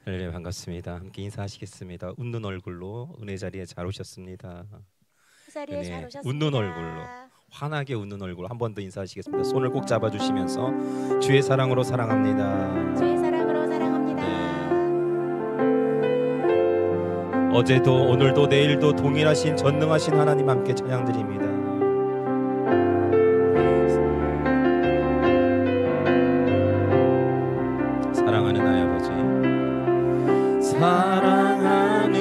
할렐루야, 반갑습니다. 함께 인사하시겠습니다. 웃는 얼굴로 은혜 자리에 잘 오셨습니다. 자리에 잘 오셨습니다. 웃는 얼굴로, 환하게 웃는 얼굴로 한 번 더 인사하시겠습니다. 손을 꼭 잡아주시면서 주의 사랑으로 사랑합니다. 주의 사랑으로 사랑합니다. 네. 어제도 오늘도 내일도 동일하신 전능하신 하나님 함께 찬양드립니다. 사랑하는 나의 아버지, 사랑하는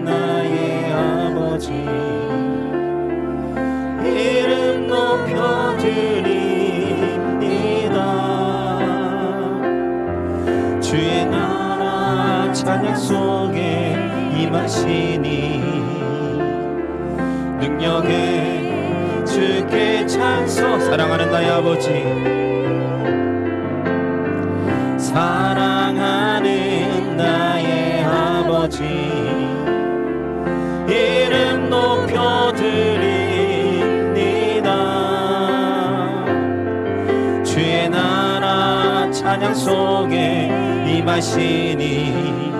나의 아버지, 이름 높여드립니다. 주의 나라 찬양 속에 임하시니 능력에 주께 찬송. 사랑하는 나의 아버지, 사랑하는 나의 아버지, 이름 높여드립니다. 주의 나라 찬양 속에 임하시니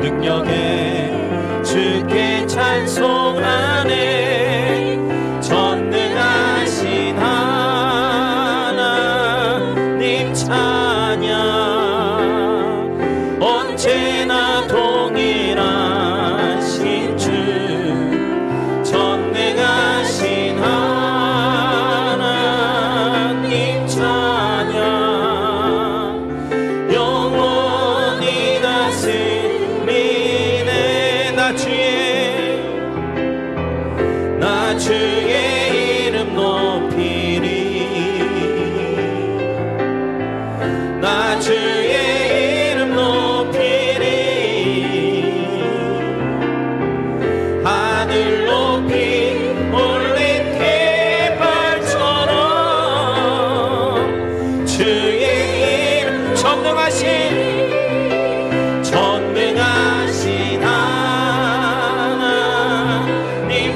능력에 주께 찬송하네. 전능하신 하나님 찬양, 언제나 동일하신 주, 전능하신 하나님 찬양, 영원히 다스리네. 나 주의 이름 높이리. 나 주의 이름 높이리. 하늘 높이 올린 깃발처럼 주의 이름, 전능하신 하나님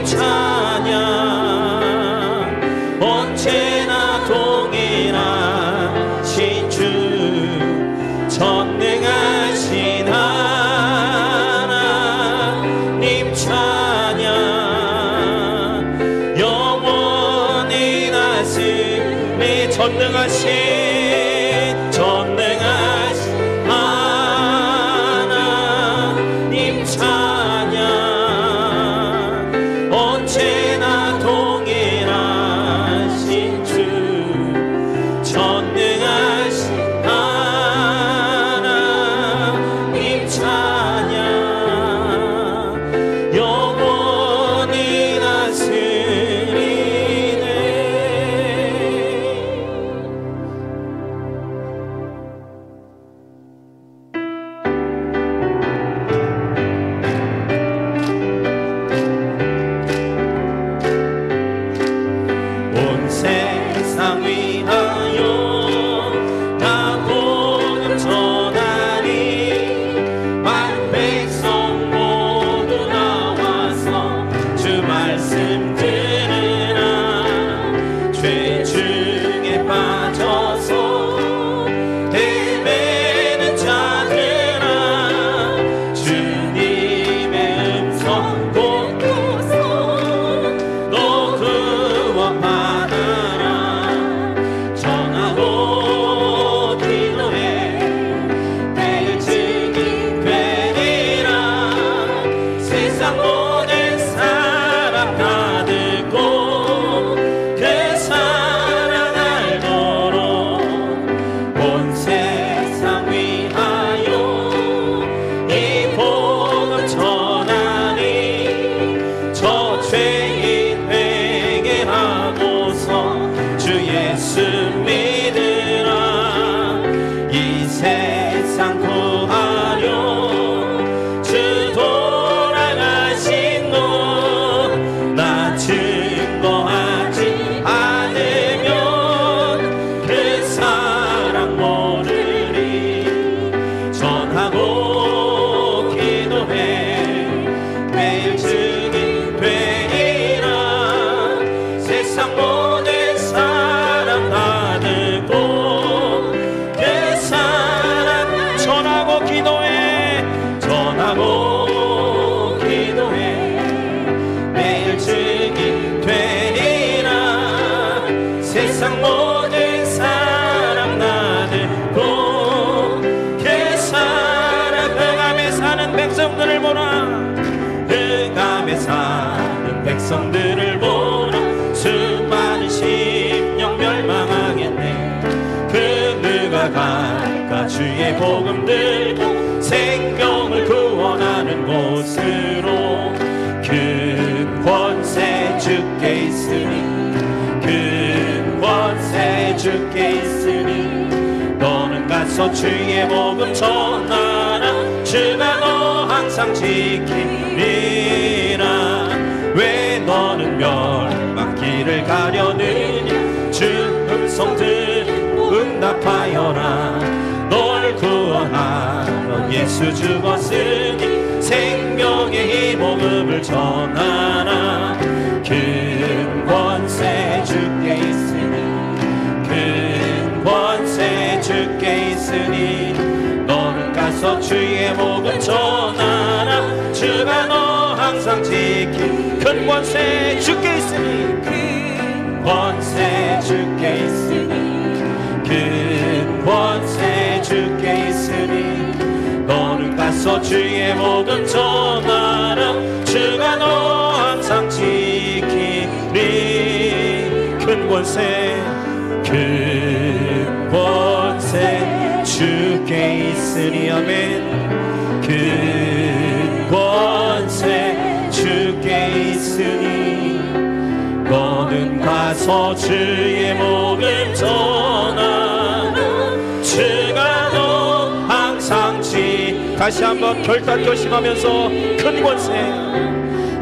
찬양, 언제나 동일하신 주, 전능하신 하나님 찬양, 영원히 다스리. 전능하신 하나님 찬양, 언제나 동일하신 주, 전능하신 하나님 찬양, 영원히 다스리네. 온 세상 위하여 나 복음 전하리. 만 백성 모두 나와서 주 말씀 들으라. 죄 중에 빠져서 헤매는 자들아, 주님의 음성 듣고서 너 구원받아라. 전하고 기도해 매일 증인 되리라. 세상 모든 사람 다 듣고 그 사랑 알도록 온 세상 위하여 이 복음 전하니. 저 죄인 회개하고서 주 예수 믿으라. 이 세상 구하려 주 돌아가신 것 나 증거하지 않으면 그 사랑 모르리. 전하고 기도해 매일 증인 되리라. 세상 모든 사람 다 듣고 그 사랑, 전하고 기도해 전하고 기도해 매일 증인 되리라 세상 모든 사람 나를 복게 살아 흑암에 사는 백성들을 보라 흑암에 사는 백성들을 보라 수많은 심령 멸망하겠네 그 누가 갈까 주의 복음 들고 생명을 구원하는 곳으로 큰 권세 주께 있으니 큰 권세 주께 있으니 너는 가서 주의 복음 전하라 주가 너 항상 지키리라 왜 너는 멸망길을 가려느냐 주 음성 듣고 응답하여라 널 구원하러 예수 죽었으니 생명의 이 복음을 전하라 큰 권세 주께 있으니 큰 권세 주께 있으니 너는 가서 주의 복음 전하라 주가 너 항상 지키 큰 권세 주께 있으니 큰 권세 주께 있으니 큰 권세 주께 있으니 너는 가서 주의 복음 전하라 주가 너 항상 지키리 큰 권세 큰 권세 주께 있으니 아멘 큰 권세 주께 있으니 너는 가서 주의 복음 전하라 주가 너 항상 다시 한번 결단 결심하면서 큰 권세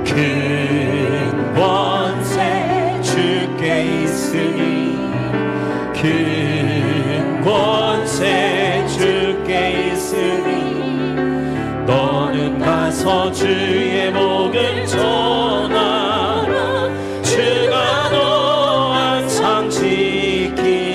큰 권세 주께 있으니 큰 권세 주께 있으니 너는 가서 주의 복음 전하라 주가 너 항상 지키리라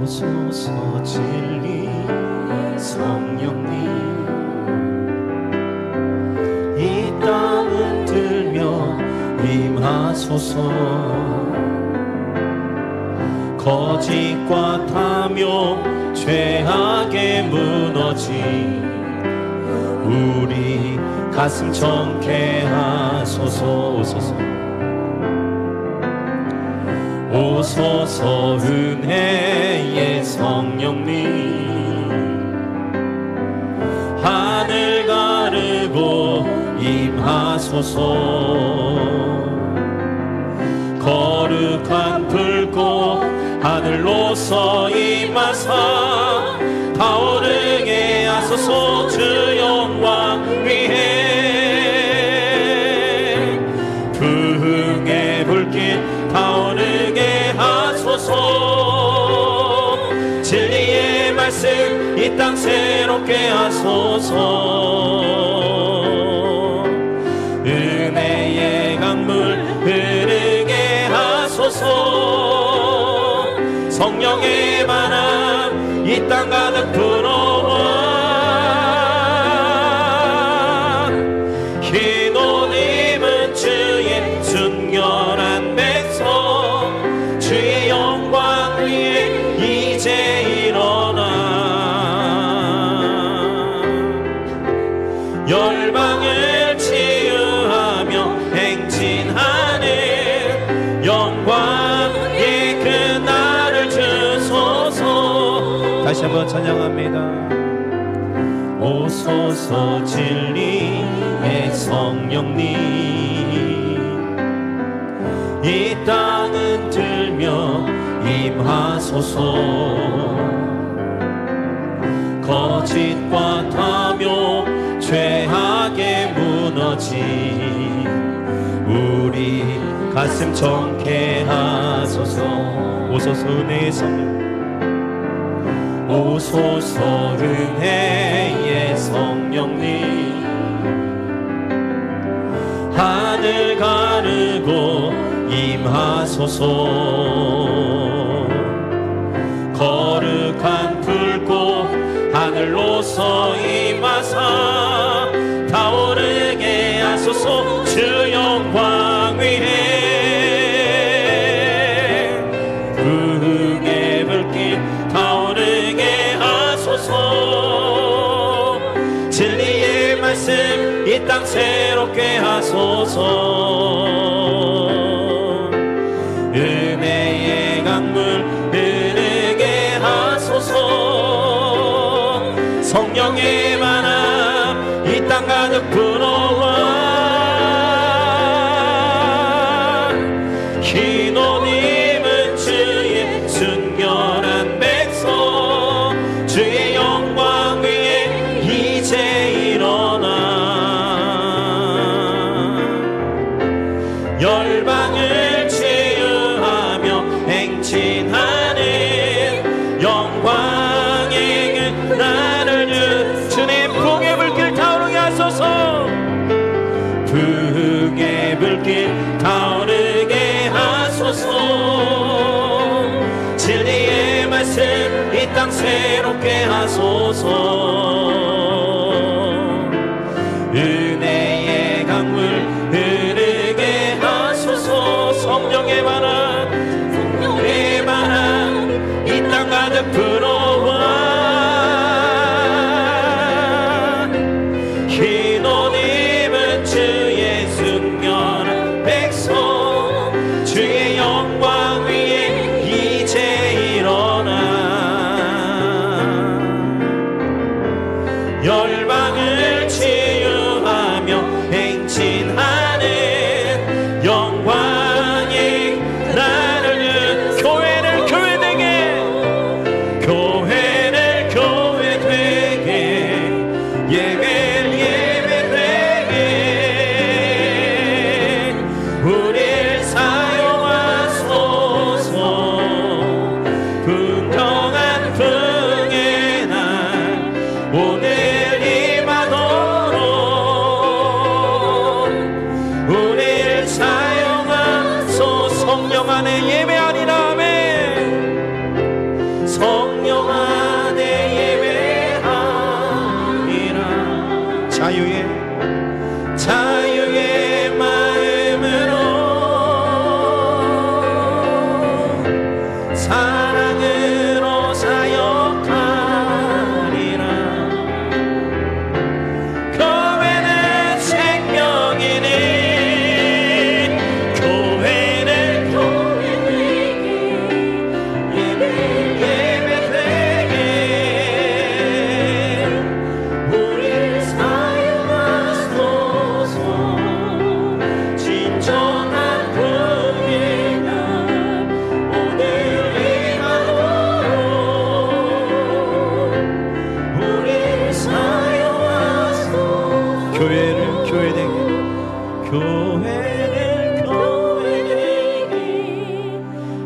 오소서 진리 성령님 이 땅을 들며 임하소서 거짓과 탐욕 죄악에 무너진 우리 가슴 정케하소서 오소서 은혜의 성령님 하늘 가르고 임하소서 거룩한 불꽃 하늘로서 임하사 타오르게 하소서 주 영광 위에 부흥의 불길 타오르게 하소서 진리의 말씀 이 땅 새롭게 하소서 은혜의 강물 흐르게 하소서 성령의 바람 이 땅 가득 불어와 흰옷 입은 주의 순결한 백성 주의 영광 위에 이제 일어나 열방을 치유하며 행진하는 영광의 그날을 주소서 다시 한번 찬양합니다 오소서 진리의 성령님 이 땅은 들며 임하소서 거짓과 탐욕 죄악에 무너진 가슴 청케 하소서. 오소서 은혜의 성령, 오소서 은혜의 성령님, 하늘 가르고 임하소서. 거룩한 불꽃 하늘로서 임하사 타오르게 하소서. 주 영광 위에 부흥의 불길 타오르게 하소서. 진리의 말씀 이 땅 새롭게 하소서. 은혜의 강물 흐르게 하소서. 성령의 만화 이 땅 가득 불어와. 흰 옷 입은 주의 순결한 백성, 주의 영광 위에 이제 일어나. 열방을 치유하며 행진하는 영광의 나를 주님 부흥의 불길 타오르게 하소서. 부흥의 불길 타오르게 하소서. 진리의 말씀 이 땅 새롭게 하소서. 은혜의 강물 흐르게 하소서. 성령의 만화, 성령의 만화 이 땅 가득 불어와. 흰 옷 입은 주의 순결한 백성, 주의 영광 위에 이제 일어나. 열방을 치유하며 행진하는 영광이 나를 교회를 교회되게, 교회를 교회되게, 예배를 예배되게 우리를 사용하소서. 분명한 풍의 날 오늘 임하도록 우리를 사용하소서. 성령 안에 예배하리라. 아멘. 성령 안에 예배하리라. 자유의 마음으로 사랑으로 사역하리라. 교회는 생명이니 교회를 교회되게, 예배되게 우리를 사용하소서. 진정한 부흥의 날 오늘 임하도록 우리를 사용하소서. 교회를 교회되게, 교회를 교회되게,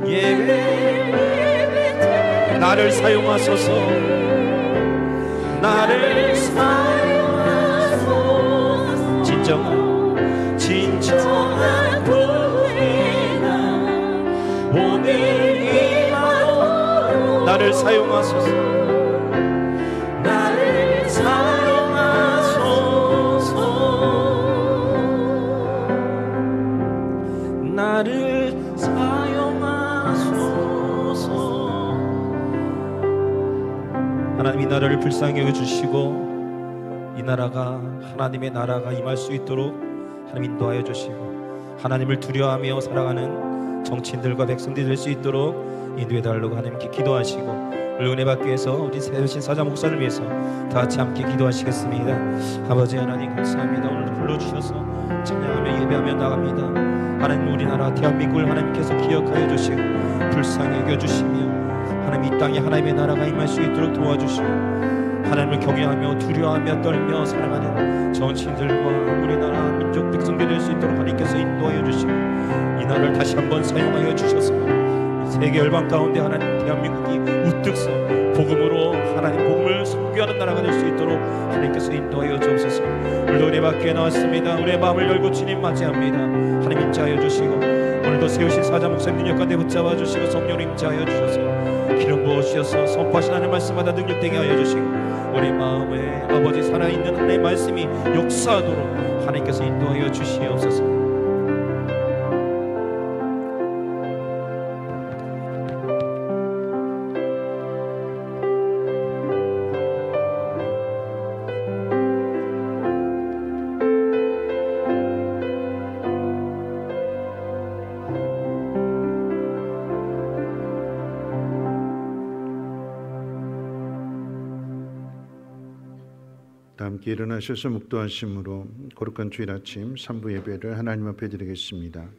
예배되게 나를 사용하소서. 나를 사용하소서. 진정한 부흥의 날 오늘 임하도록 나를 사용하소서. 나를 사용하소서. 나를 사용하소서. 하나님 이 나라를 불쌍히 여겨주시고 이 나라가 하나님의 나라가 임할 수 있도록 하나님 인도하여 주시고 하나님을 두려워하며 살아가는 정치인들과 백성들이 될 수 있도록 인도해 달라고 하나님께 기도하시고 은혜 받기 위해서 우리 세우신 사자 목사를 위해서 다 같이 함께 기도하시겠습니다. 아버지 하나님 감사합니다. 오늘도 불러주셔서 찬양하며 예배하며 나갑니다. 하나님 우리나라 대한민국을 하나님께서 기억하여 주시고 불쌍히 여겨주시며 하나님 이 땅에 하나님의 나라가 임할 수 있도록 도와주시고 하나님을 경외하며 두려워하며 떨며 살아가는 정치인들과 우리나라 민족 백성들이 될 수 있도록 하나님께서 인도하여 주시고 이 나라를 다시 한번 사용하여 주셔서 세계 열방 가운데 하나님 대한민국이 우뚝 서 복음으로 하나님 복음을 선교하는 나라가 될 수 있도록 하나님께서 인도하여 주옵소서. 오늘도 은혜 받기에 나왔습니다. 우리의 마음을 열고 주님 맞이합니다. 하나님 임재하여 주시고 오늘도 세우신 사자 목사님 능력 가운데 붙잡아 주시고 성령님 임재하여 주셔서 기름 부어 주셔서 선포하신 하나님 말씀마다 능력되게 하여 주시고 우리 마음에 아버지 살아있는 하나님의 말씀이 역사하도록 하나님께서 인도하여 주시옵소서. 함께 일어나셔서 묵도하심으로 거룩한 주일 아침 3부 예배를 하나님 앞에 드리겠습니다.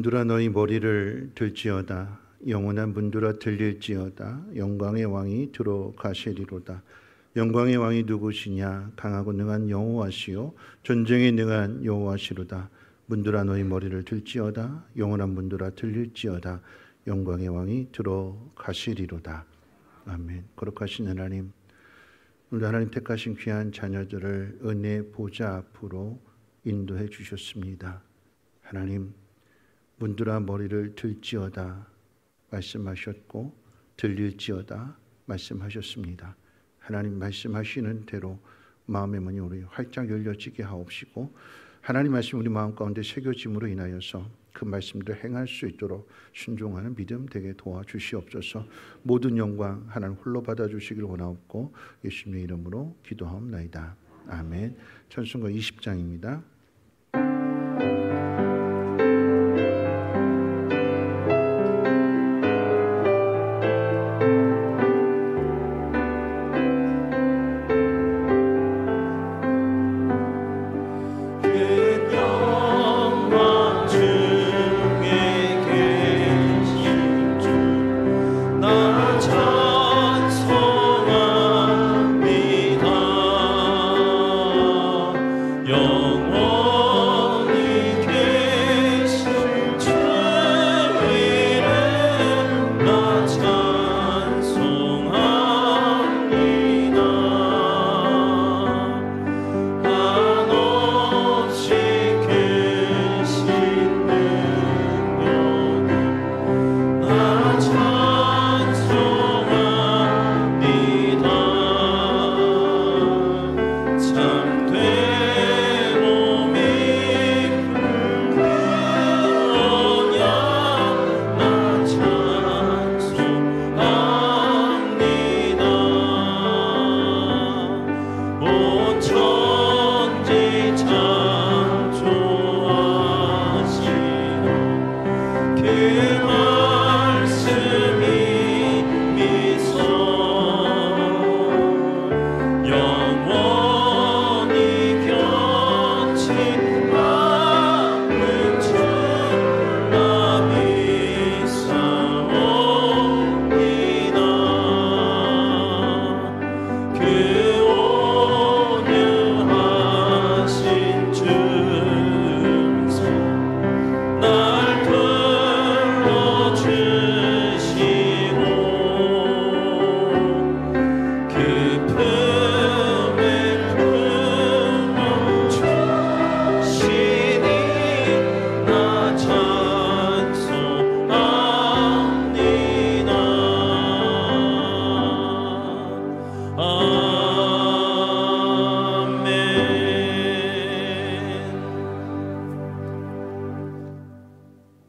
문두라 너희 머리를 들지어다. 영원한 문두라 들릴지어다. 영광의 왕이 들어가시리로다. 영광의 왕이 누구시냐? 강하고 능한 여호와시요 전쟁에 능한 여호와시로다. 문두라 너희 머리를 들지어다. 영원한 문두라 들릴지어다. 영광의 왕이 들어가시리로다. 아멘. 거룩하신 하나님, 오늘 하나님 택하신 귀한 자녀들을 은혜 보좌 앞으로 인도해 주셨습니다. 하나님, 문두라 머리를 들지어다 말씀하셨고 들릴지어다 말씀하셨습니다. 하나님 말씀하시는 대로 마음의 문이 우리 활짝 열려지게 하옵시고 하나님 말씀 우리 마음 가운데 새겨짐으로 인하여서 그 말씀들을 행할 수 있도록 순종하는 믿음 되게 도와주시옵소서. 모든 영광 하나님 홀로 받아주시길 원하옵고 예수님의 이름으로 기도하옵나이다. 아멘. 찬송가 20장입니다.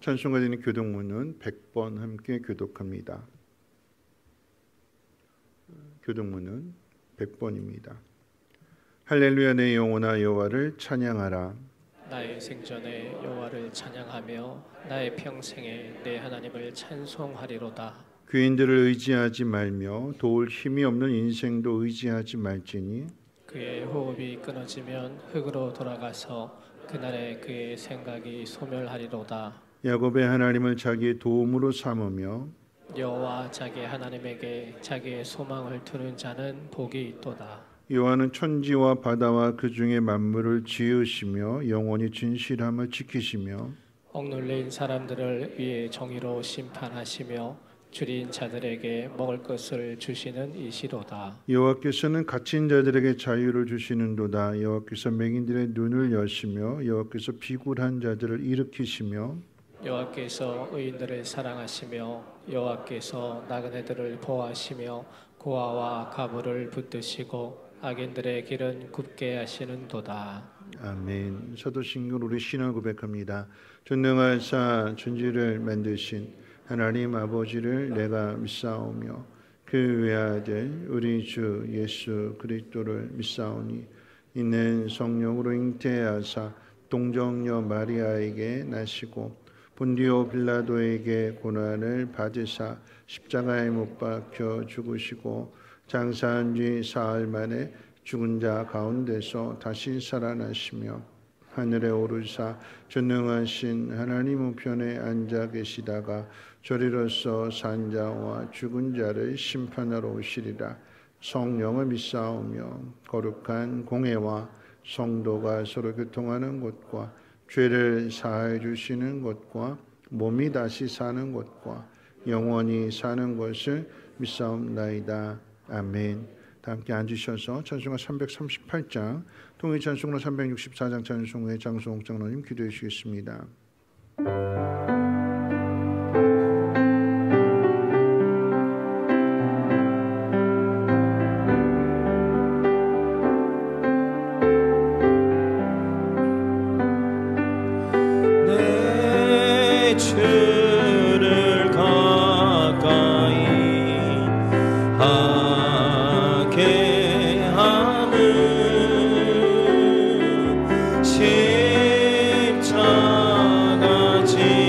찬송가 드리는 교독문은 100번 함께 교독합니다. 교독문은 100번입니다. 할렐루야 내 영혼아 여호와를 찬양하라. 나의 생전에 여호와를 찬양하며 나의 평생에 내 하나님을 찬송하리로다. 귀인들을 의지하지 말며 도울 힘이 없는 인생도 의지하지 말지니 그의 호흡이 끊어지면 흙으로 돌아가서 그날에 그의 생각이 소멸하리로다. 야곱의 하나님을 자기의 도움으로 삼으며 여호와 자기 하나님에게 자기의 소망을 두는 자는 복이 있도다. 여호와는 천지와 바다와 그 중에 만물을 지으시며 영원히 진실함을 지키시며 억눌린 사람들을 위해 정의로 심판하시며 줄인 자들에게 먹을 것을 주시는 이시로다. 여호와께서는 갇힌 자들에게 자유를 주시는도다. 여호와께서 맹인들의 눈을 여시며 여호와께서 비굴한 자들을 일으키시며 여호와께서 의인들을 사랑하시며 여호와께서 나그네들을 보호하시며 고아와 가부를 붙드시고 악인들의 길은 굽게 하시는도다. 아멘. 사도신경 우리 신앙을 고백합니다. 전능하사 천지를 만드신 하나님 아버지를 내가 믿사오며 그 외아들 우리 주 예수 그리스도를 믿사오니 이는 성령으로 잉태하사 동정녀 마리아에게 나시고 본디오 빌라도에게 고난을 받으사 십자가에 못 박혀 죽으시고 장사한 뒤 사흘 만에 죽은 자 가운데서 다시 살아나시며 하늘에 오르사 전능하신 하나님 우편에 앉아 계시다가 저리로서 산 자와 죽은 자를 심판하러 오시리라. 성령을 믿사오며 거룩한 공회와 성도가 서로 교통하는 곳과 죄를 사하여 주시는 것과 몸이 다시 사는 것과 영원히 사는 것을 믿사옵나이다. 아멘. 다 함께 앉으셔서 찬송가 338장 통일 찬송가 364장 찬송의 장성옥 장로님 기도해 주시겠습니다. 십자가지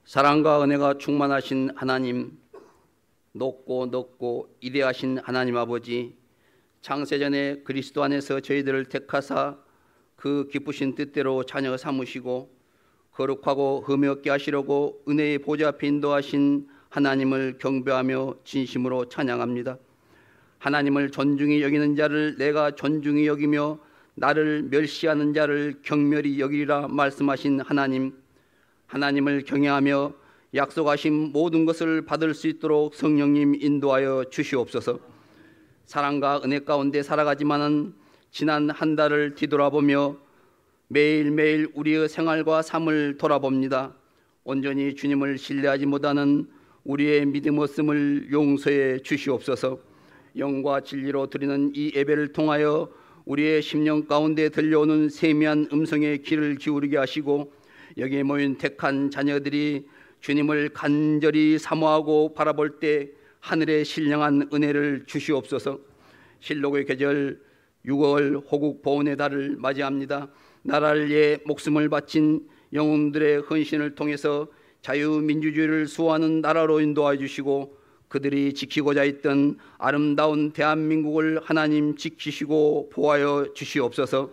사랑과 은혜가 충만하신 하나님, 높고 넓고 이대하신 하나님 아버지, 창세전에 그리스도 안에서 저희들을 택하사 그 기쁘신 뜻대로 자녀 삼으시고 거룩하고 흠이 없게 하시려고 은혜의 보좌 앞에 인도하신 하나님을 경배하며 진심으로 찬양합니다. 하나님을 존중히 여기는 자를 내가 존중히 여기며 나를 멸시하는 자를 경멸히 여기리라 말씀하신 하나님, 하나님을 경외하며 약속하신 모든 것을 받을 수 있도록 성령님 인도하여 주시옵소서. 사랑과 은혜 가운데 살아가지만은 지난 한 달을 뒤돌아보며 매일매일 우리의 생활과 삶을 돌아봅니다. 온전히 주님을 신뢰하지 못하는 우리의 믿음 없음을 용서해 주시옵소서. 영과 진리로 드리는 이 예배를 통하여 우리의 심령 가운데 들려오는 세미한 음성에 귀를 기울이게 하시고 여기에 모인 택한 자녀들이 주님을 간절히 사모하고 바라볼 때 하늘의 신령한 은혜를 주시옵소서. 실록의 계절 6월 호국 보훈의 달을 맞이합니다. 나라를 위해 목숨을 바친 영웅들의 헌신을 통해서 자유민주주의를 수호하는 나라로 인도하여 주시고 그들이 지키고자 했던 아름다운 대한민국을 하나님 지키시고 보호하여 주시옵소서.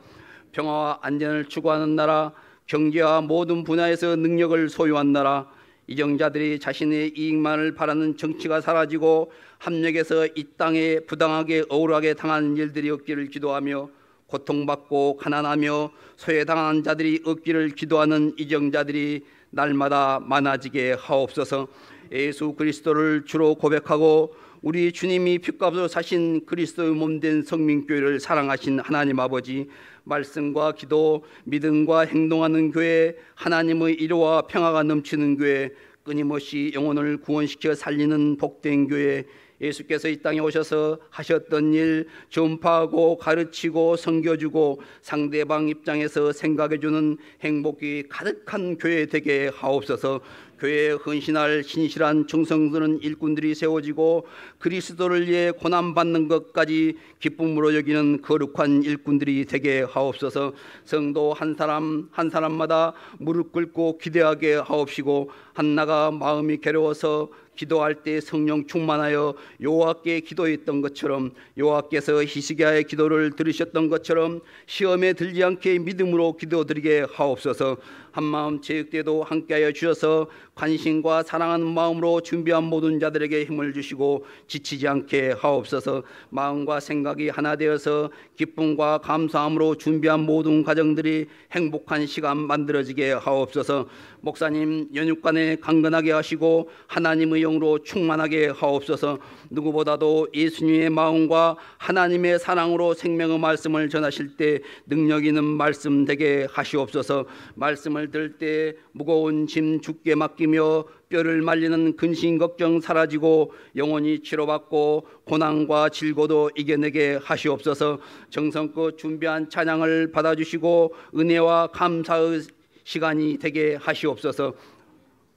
평화와 안전을 추구하는 나라, 경제와 모든 분야에서 능력을 소유한 나라, 이정자들이 자신의 이익만을 바라는 정치가 사라지고 합력해서 이 땅에 부당하게 억울하게 당하는 일들이 없기를 기도하며 고통받고 가난하며 소외당한 자들이 없기를 기도하는 이정자들이 날마다 많아지게 하옵소서. 예수 그리스도를 주로 고백하고 우리 주님이 핏값으로 사신 그리스도의 몸된 성민교회를 사랑하신 하나님 아버지, 말씀과 기도, 믿음과 행동하는 교회, 하나님의 이로와 평화가 넘치는 교회, 끊임없이 영혼을 구원시켜 살리는 복된 교회, 예수께서 이 땅에 오셔서 하셨던 일 전파하고 가르치고 섬겨주고 상대방 입장에서 생각해주는 행복이 가득한 교회 되게 하옵소서. 교회에 헌신할 신실한 정성스러운 일꾼들이 세워지고 그리스도를 위해 고난받는 것까지 기쁨으로 여기는 거룩한 일꾼들이 되게 하옵소서. 성도 한 사람 한 사람마다 무릎 꿇고 기대하게 하옵시고 한나가 마음이 괴로워서 기도할 때 성령 충만하여 여호와께 기도했던 것처럼 여호와께서 히스기야의 기도를 들으셨던 것처럼 시험에 들지 않게 믿음으로 기도드리게 하옵소서. 한마음 체육대도 함께하여 주셔서 관심과 사랑하는 마음으로 준비한 모든 자들에게 힘을 주시고 지치지 않게 하옵소서. 마음과 생각이 하나 되어서 기쁨과 감사함으로 준비한 모든 가정들이 행복한 시간 만들어지게 하옵소서. 목사님 연육간에 강건하게 하시고 하나님의 영으로 충만하게 하옵소서. 누구보다도 예수님의 마음과 하나님의 사랑으로 생명의 말씀을 전하실 때 능력 있는 말씀 되게 하시옵소서. 말씀을 들을 때 무거운 짐 주께 맡기며 뼈를 말리는 근심 걱정 사라지고 영원히 치료받고 고난과 질고도 이겨내게 하시옵소서. 정성껏 준비한 찬양을 받아주시고 은혜와 감사의 시간이 되게 하시옵소서.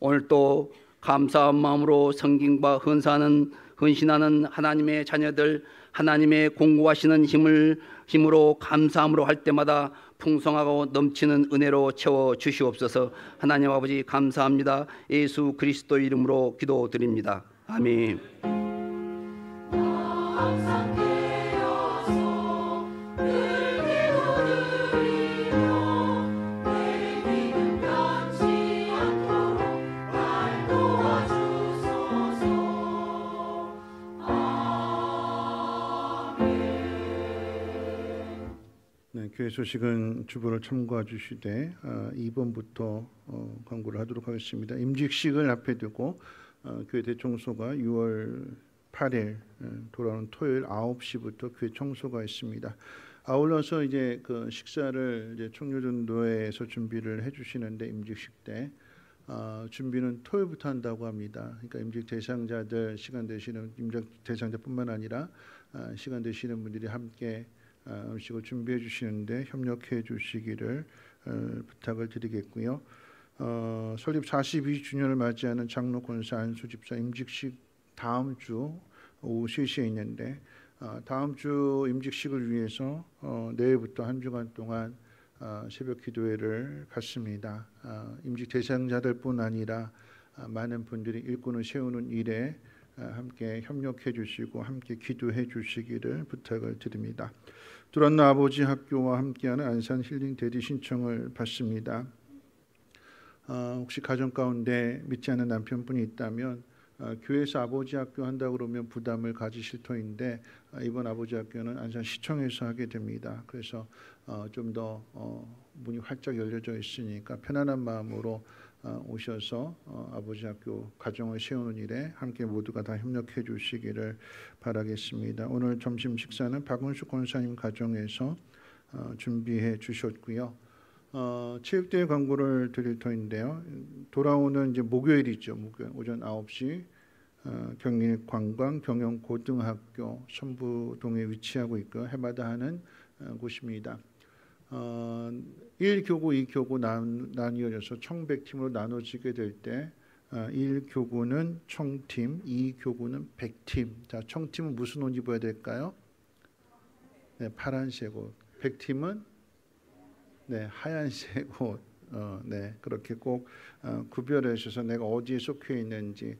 오늘도 감사한 마음으로 성김과 헌신하는 하나님의 자녀들, 하나님의 공고하시는 힘으로 감사함으로 할 때마다 풍성하고 넘치는 은혜로 채워 주시옵소서. 하나님 아버지 감사합니다. 예수 그리스도 이름으로 기도드립니다. 아멘. 교회 소식은 주보를 참고해 주시되 2번부터 광고를 하도록 하겠습니다. 임직식을 앞에 두고 교회 대청소가 6월 8일 돌아오는 토요일 9시부터 교회 청소가 있습니다. 아울러서 이제 그 식사를 이제 청교전도회에서 준비를 해주시는데 임직식 때 준비는 토요일부터 한다고 합니다. 그러니까 임직 대상자들 시간 되시는 임직 대상자뿐만 아니라 시간 되시는 분들이 함께 음식을 준비해 주시는데 협력해 주시기를 부탁을 드리겠고요. 설립 42주년을 맞이하는 장로 권사 안수 집사 임직식 다음 주 오후 3시에 있는데 다음 주 임직식을 위해서 내일부터 한 주간 동안 새벽 기도회를 갖습니다. 임직 대상자들뿐 아니라 많은 분들이 일꾼을 세우는 일에 함께 협력해 주시고 함께 기도해 주시기를 부탁을 드립니다. 두란노 아버지 학교와 함께하는 안산 힐링 대디 신청을 받습니다. 혹시 가정 가운데 믿지 않는 남편분이 있다면 교회에서 아버지 학교 한다 그러면 부담을 가지실 터인데 이번 아버지 학교는 안산시청에서 하게 됩니다. 그래서 좀 더 문이 활짝 열려져 있으니까 편안한 마음으로 오셔서 아버지 학교 가정을 세우는 일에 함께 모두가 다 협력해 주시기를 바라겠습니다. 오늘 점심 식사는 박은숙 권사님 가정에서 준비해 주셨고요. 체육대회 광고를 드릴 터인데요. 돌아오는 이제 목요일이죠. 목요일 오전 9시 경일관광 경영고등학교 선부동에 위치하고 있고 해마다 하는 곳입니다. 1교구, 2교구 나뉘어져서 총 100팀으로 나눠지게 될 때 1교구는 총팀, 2교구는 100팀. 자, 총팀은 무슨 옷 입어야 될까요? 네, 파란색 옷. 100팀은 네, 하얀색 옷. 네, 그렇게 꼭 구별해 주셔서 내가 어디에 속해 있는지.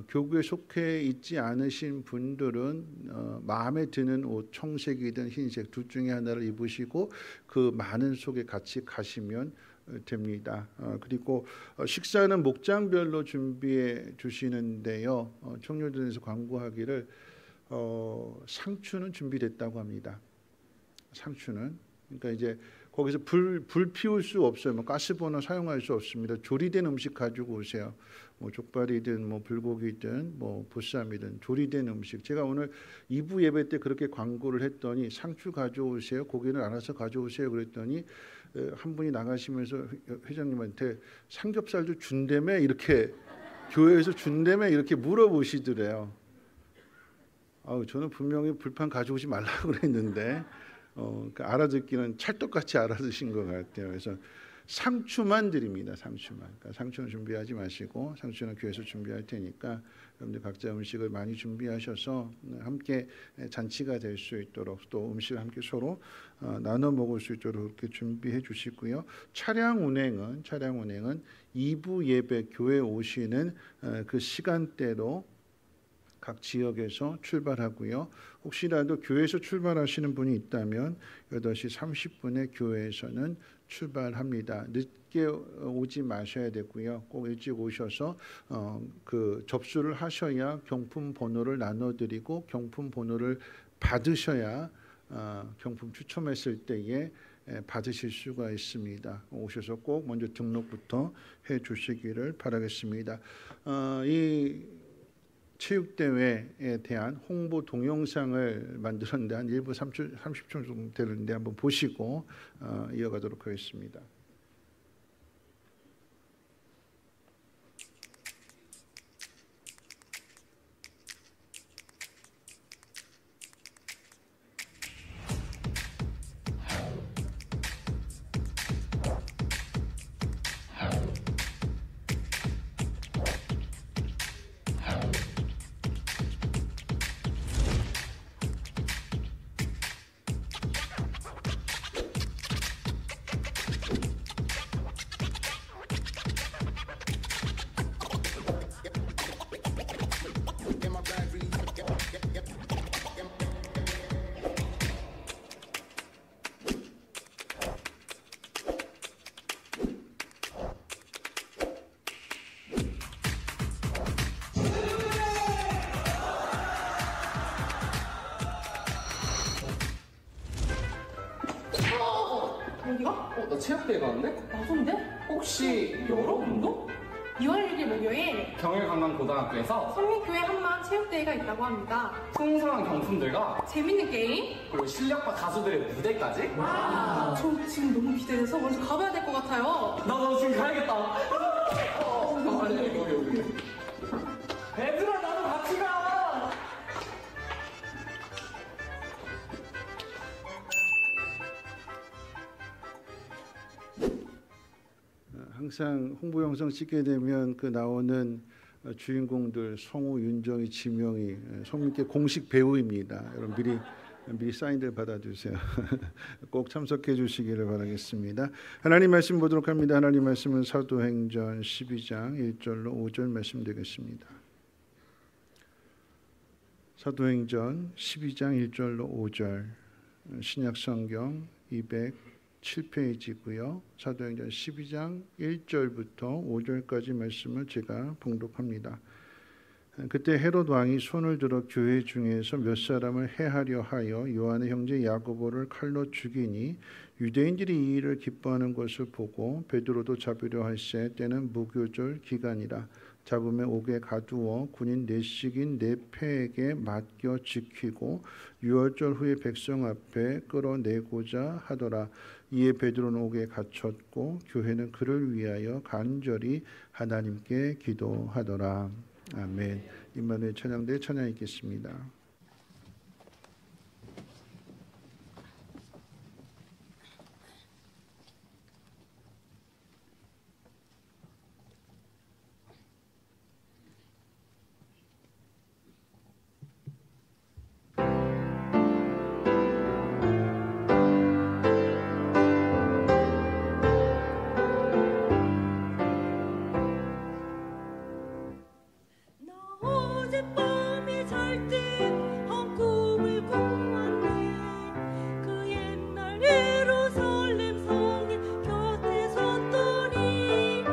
교구에 속해 있지 않으신 분들은 마음에 드는 옷, 청색이든 흰색 둘 중에 하나를 입으시고 그 많은 속에 같이 가시면 됩니다. 그리고 식사는 목장별로 준비해 주시는데요. 청년들에서 광고하기를 상추는 준비됐다고 합니다. 상추는 그러니까 이제 거기서 불 피울 수 없어요. 뭐 가스버너 사용할 수 없습니다. 조리된 음식 가지고 오세요. 뭐 족발이든 뭐 불고기든 뭐 보쌈이든 조리된 음식. 제가 오늘 2부 예배 때 그렇게 광고를 했더니 상추 가져오세요. 고기는 알아서 가져오세요. 그랬더니 한 분이 나가시면서 회장님한테 삼겹살도 준다며 이렇게 교회에서 준다며 이렇게 물어보시더래요. 저는 분명히 불판 가져오지 말라고 그랬는데 그러니까 알아듣기는 찰떡같이 알아듣신 것 같아요. 그래서 상추만 드립니다. 상추만. 그러니까 상추는 준비하지 마시고 상추는 교회에서 준비할 테니까 여러분들 각자 음식을 많이 준비하셔서 함께 잔치가 될 수 있도록 또 음식을 함께 서로 나눠 먹을 수 있도록 그렇게 준비해 주시고요. 차량 운행은 2부 예배 교회 오시는 그 시간대로 각 지역에서 출발하고요. 혹시라도 교회에서 출발하시는 분이 있다면 8시 30분에 교회에서는 출발합니다. 늦게 오지 마셔야 되고요. 꼭 일찍 오셔서 그 접수를 하셔야 경품 번호를 나눠드리고 경품 번호를 받으셔야 경품 추첨했을 때에 받으실 수가 있습니다. 오셔서 꼭 먼저 등록부터 해주시기를 바라겠습니다. 이 체육대회에 대한 홍보 동영상을 만들었는데 한 1분 30초 정도 되는데 한번 보시고 이어가도록 하겠습니다. 어디가? 나 체육대회 갔는데? 나선데? 혹시 여러분도? 2월 6일 목요일 경일관광고등학교에서 성민교회 한마음 체육대회가 있다고 합니다. 풍성한 경품들과 재밌는 게임? 그리고 실력파 가수들의 무대까지? 저 지금 너무 기대돼서 먼저 가봐야 될 것 같아요. 나 지금 가야겠다. 아니 여기. 얘들아 나도 같이 가. 항상 홍보 영상 찍게 되면 그 나오는 주인공들 성우, 윤정희, 지명이 송민께 공식 배우입니다. 여러분 미리 미리 사인들 받아주세요. 꼭 참석해 주시기를 바라겠습니다. 하나님 말씀 보도록 합니다. 하나님 말씀은 사도행전 12장 1절로 5절 말씀 되겠습니다. 사도행전 12장 1절로 5절 신약성경 207페이지고요. 사도행전 12장 1절부터 5절까지 말씀을 제가 봉독합니다. 그때 헤롯 왕이 손을 들어 교회 중에서 몇 사람을 해하려 하여 요한의 형제 야고보를 칼로 죽이니 유대인들이 이 일을 기뻐하는 것을 보고 베드로도 잡으려 할세 때는 무교절 기간이라 잡음에 옥에 가두어 군인 내식인 네 패에게 맡겨 지키고 유월절 후에 백성 앞에 끌어내고자 하더라. 이에 베드로는 옥에 갇혔고 교회는 그를 위하여 간절히 하나님께 기도하더라. 아멘. 임마누엘 찬양대 찬양 읽겠습니다. 어젯밤에 잘 때 한 꿈을 꾸었네. 그 옛날 예루살렘 성에 곁에 섰더니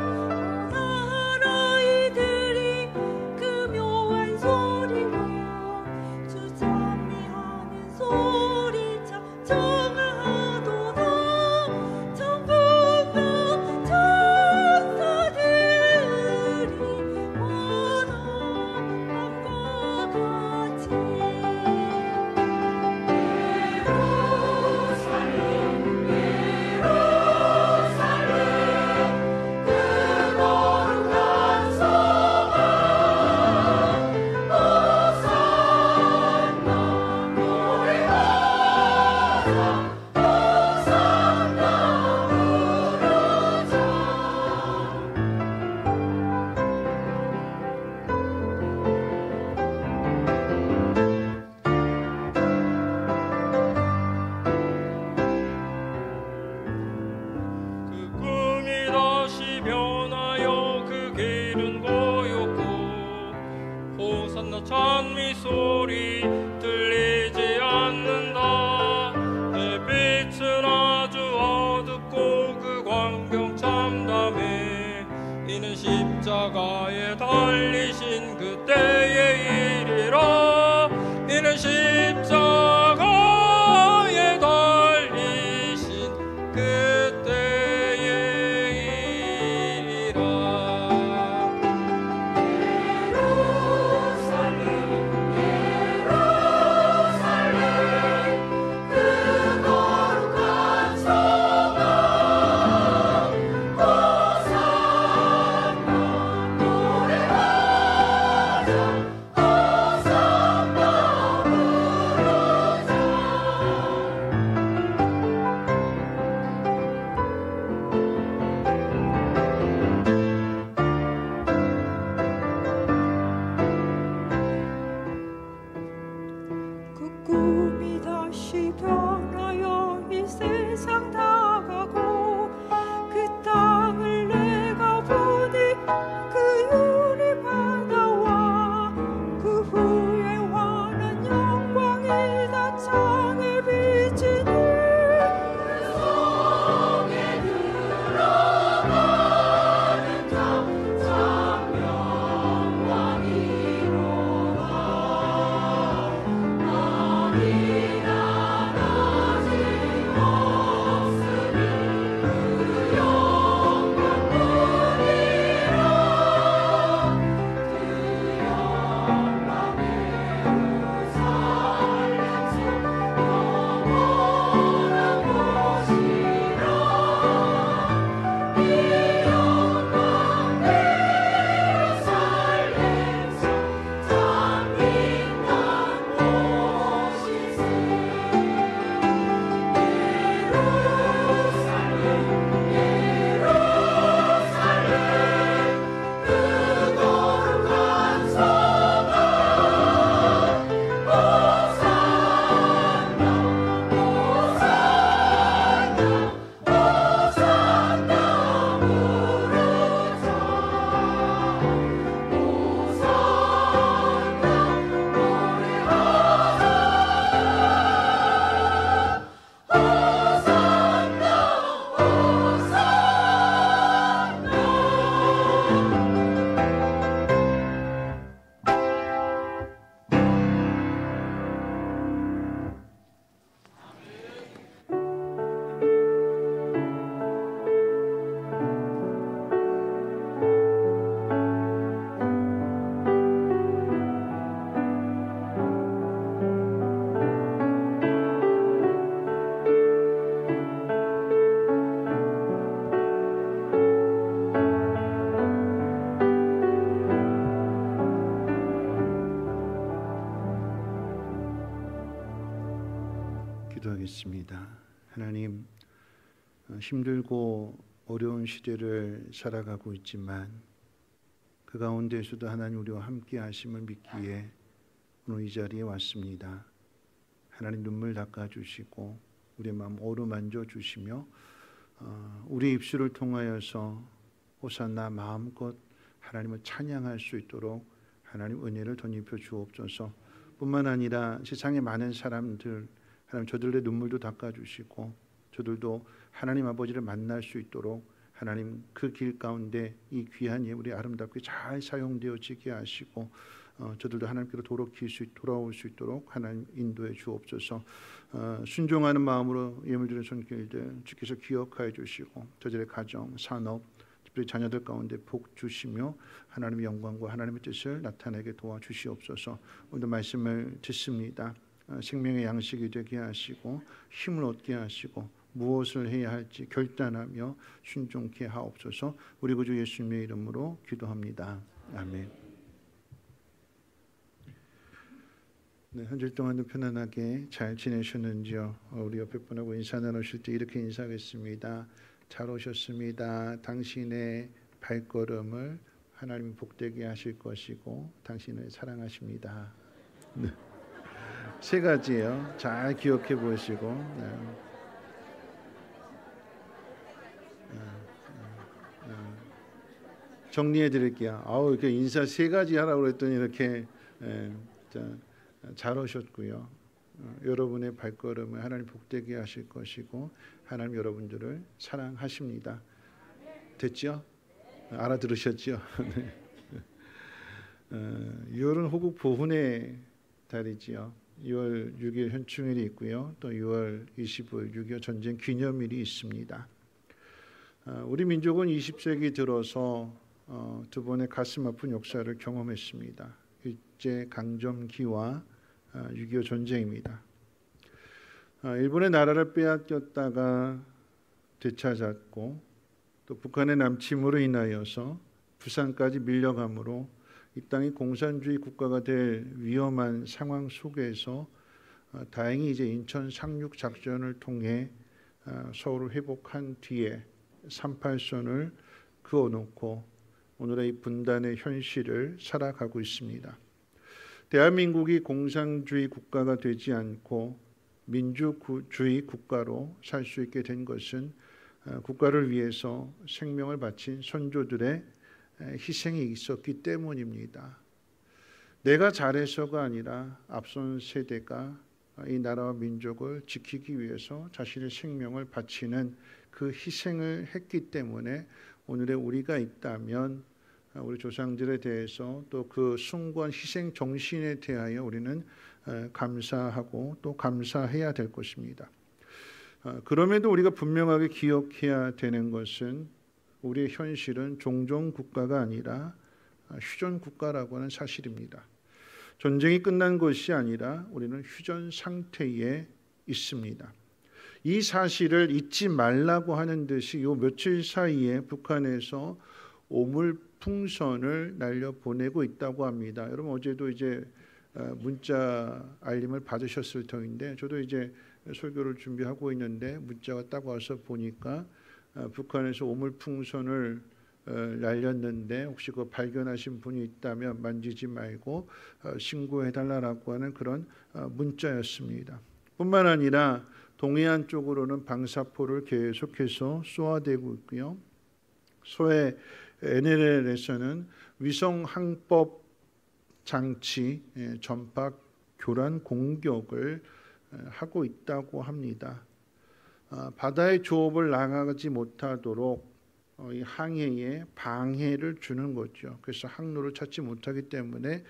나라이들이 그 묘한 소리로 주 찬미하는 소리쳐 정하도다. 천국과 천사들이 모두 찬미 소리 들리지 않는다. 햇빛은 아주 어둡고 그 광경 참담해. 이는 십자가에 달리신 그때의 일이라. 이는 십자가에 달리신 그때의 일이라. 호산나 기도하겠습니다. 하나님, 힘들고 어려운 시대를 살아가고 있지만 그 가운데에서도 하나님 우리와 함께 하심을 믿기에 오늘 이 자리에 왔습니다. 하나님 눈물 닦아주시고 우리의 마음 어루만져 주시며 우리 입술을 통하여서 호산나 마음껏 하나님을 찬양할 수 있도록 하나님 은혜를 덧입혀 주옵소서. 뿐만 아니라 세상의 많은 사람들 하나님 저들의 눈물도 닦아주시고 저들도 하나님 아버지를 만날 수 있도록 하나님 그 길 가운데 이 귀한 예물이 아름답게 잘 사용되어지게 하시고 저들도 하나님께로 돌아올 수 있도록 하나님 인도해 주옵소서. 순종하는 마음으로 예물 드리는 손길들 주께서 기억하여 주시고 저들의 가정, 산업, 특별히 자녀들 가운데 복 주시며 하나님의 영광과 하나님의 뜻을 나타내게 도와주시옵소서. 오늘 말씀을 듣습니다. 생명의 양식이 되게 하시고 힘을 얻게 하시고 무엇을 해야 할지 결단하며 순종케 하옵소서. 우리 구주 예수님의 이름으로 기도합니다. 아멘. 네, 한 주일 동안도 편안하게 잘 지내셨는지요? 우리 옆에 분하고 인사 나누실 때 이렇게 인사하겠습니다. 잘 오셨습니다. 당신의 발걸음을 하나님이 복되게 하실 것이고 당신을 사랑하십니다. 네. 세 가지예요. 잘 기억해 보시고. 네. 정리해 드릴게요. 이렇게 인사 세 가지 하라고 그랬더니 이렇게 잘 오셨고요. 여러분의 발걸음을 하나님 복되게 하실 것이고 하나님 여러분들을 사랑하십니다. 됐죠? 알아들으셨죠? 6월은 호국 보훈의 달이지요. 6월 6일 현충일이 있고요. 또 6월 25일 6.25 전쟁 기념일이 있습니다. 우리 민족은 20세기 들어서 두 번의 가슴 아픈 역사를 경험했습니다. 일제 강점기와 6.25 전쟁입니다. 일본의 나라를 빼앗겼다가 되찾았고 또 북한의 남침으로 인하여서 부산까지 밀려감으로 이 땅이 공산주의 국가가 될 위험한 상황 속에서 다행히 이제 인천 상륙 작전을 통해 서울을 회복한 뒤에 38선을 그어놓고 오늘의 이 분단의 현실을 살아가고 있습니다. 대한민국이 공산주의 국가가 되지 않고 민주주의 국가로 살 수 있게 된 것은 국가를 위해서 생명을 바친 선조들의 희생이 있었기 때문입니다. 내가 잘해서가 아니라 앞선 세대가 이 나라와 민족을 지키기 위해서 자신의 생명을 바치는 그 희생을 했기 때문에 오늘의 우리가 있다면 우리 조상들에 대해서 또 그 숭고한 희생 정신에 대하여 우리는 감사하고 또 감사해야 될 것입니다. 그럼에도 우리가 분명하게 기억해야 되는 것은 우리의 현실은 종종 국가가 아니라 휴전 국가라고 하는 사실입니다. 전쟁이 끝난 것이 아니라 우리는 휴전 상태에 있습니다. 이 사실을 잊지 말라고 하는 듯이 요 며칠 사이에 북한에서 오물풍선을 날려보내고 있다고 합니다. 여러분 어제도 이제 문자 알림을 받으셨을 터인데 저도 이제 설교를 준비하고 있는데 문자가 딱 와서 보니까 북한에서 오물풍선을 날렸는데 혹시 그 발견하신 분이 있다면 만지지 말고 신고해달라고 하는 그런 문자였습니다. 뿐만 아니라 동해안 쪽으로는 방사포를 계속해서 쏘아대고 있고요. 소해 NLL에서는 위성 항법 장치 전파 교란 공격을 하고 있다고 합니다. 바다의 조업을 나가지 못하도록 이 항해에 방해를 주는 거죠. 그래서 항로를 찾지 못하기 때문에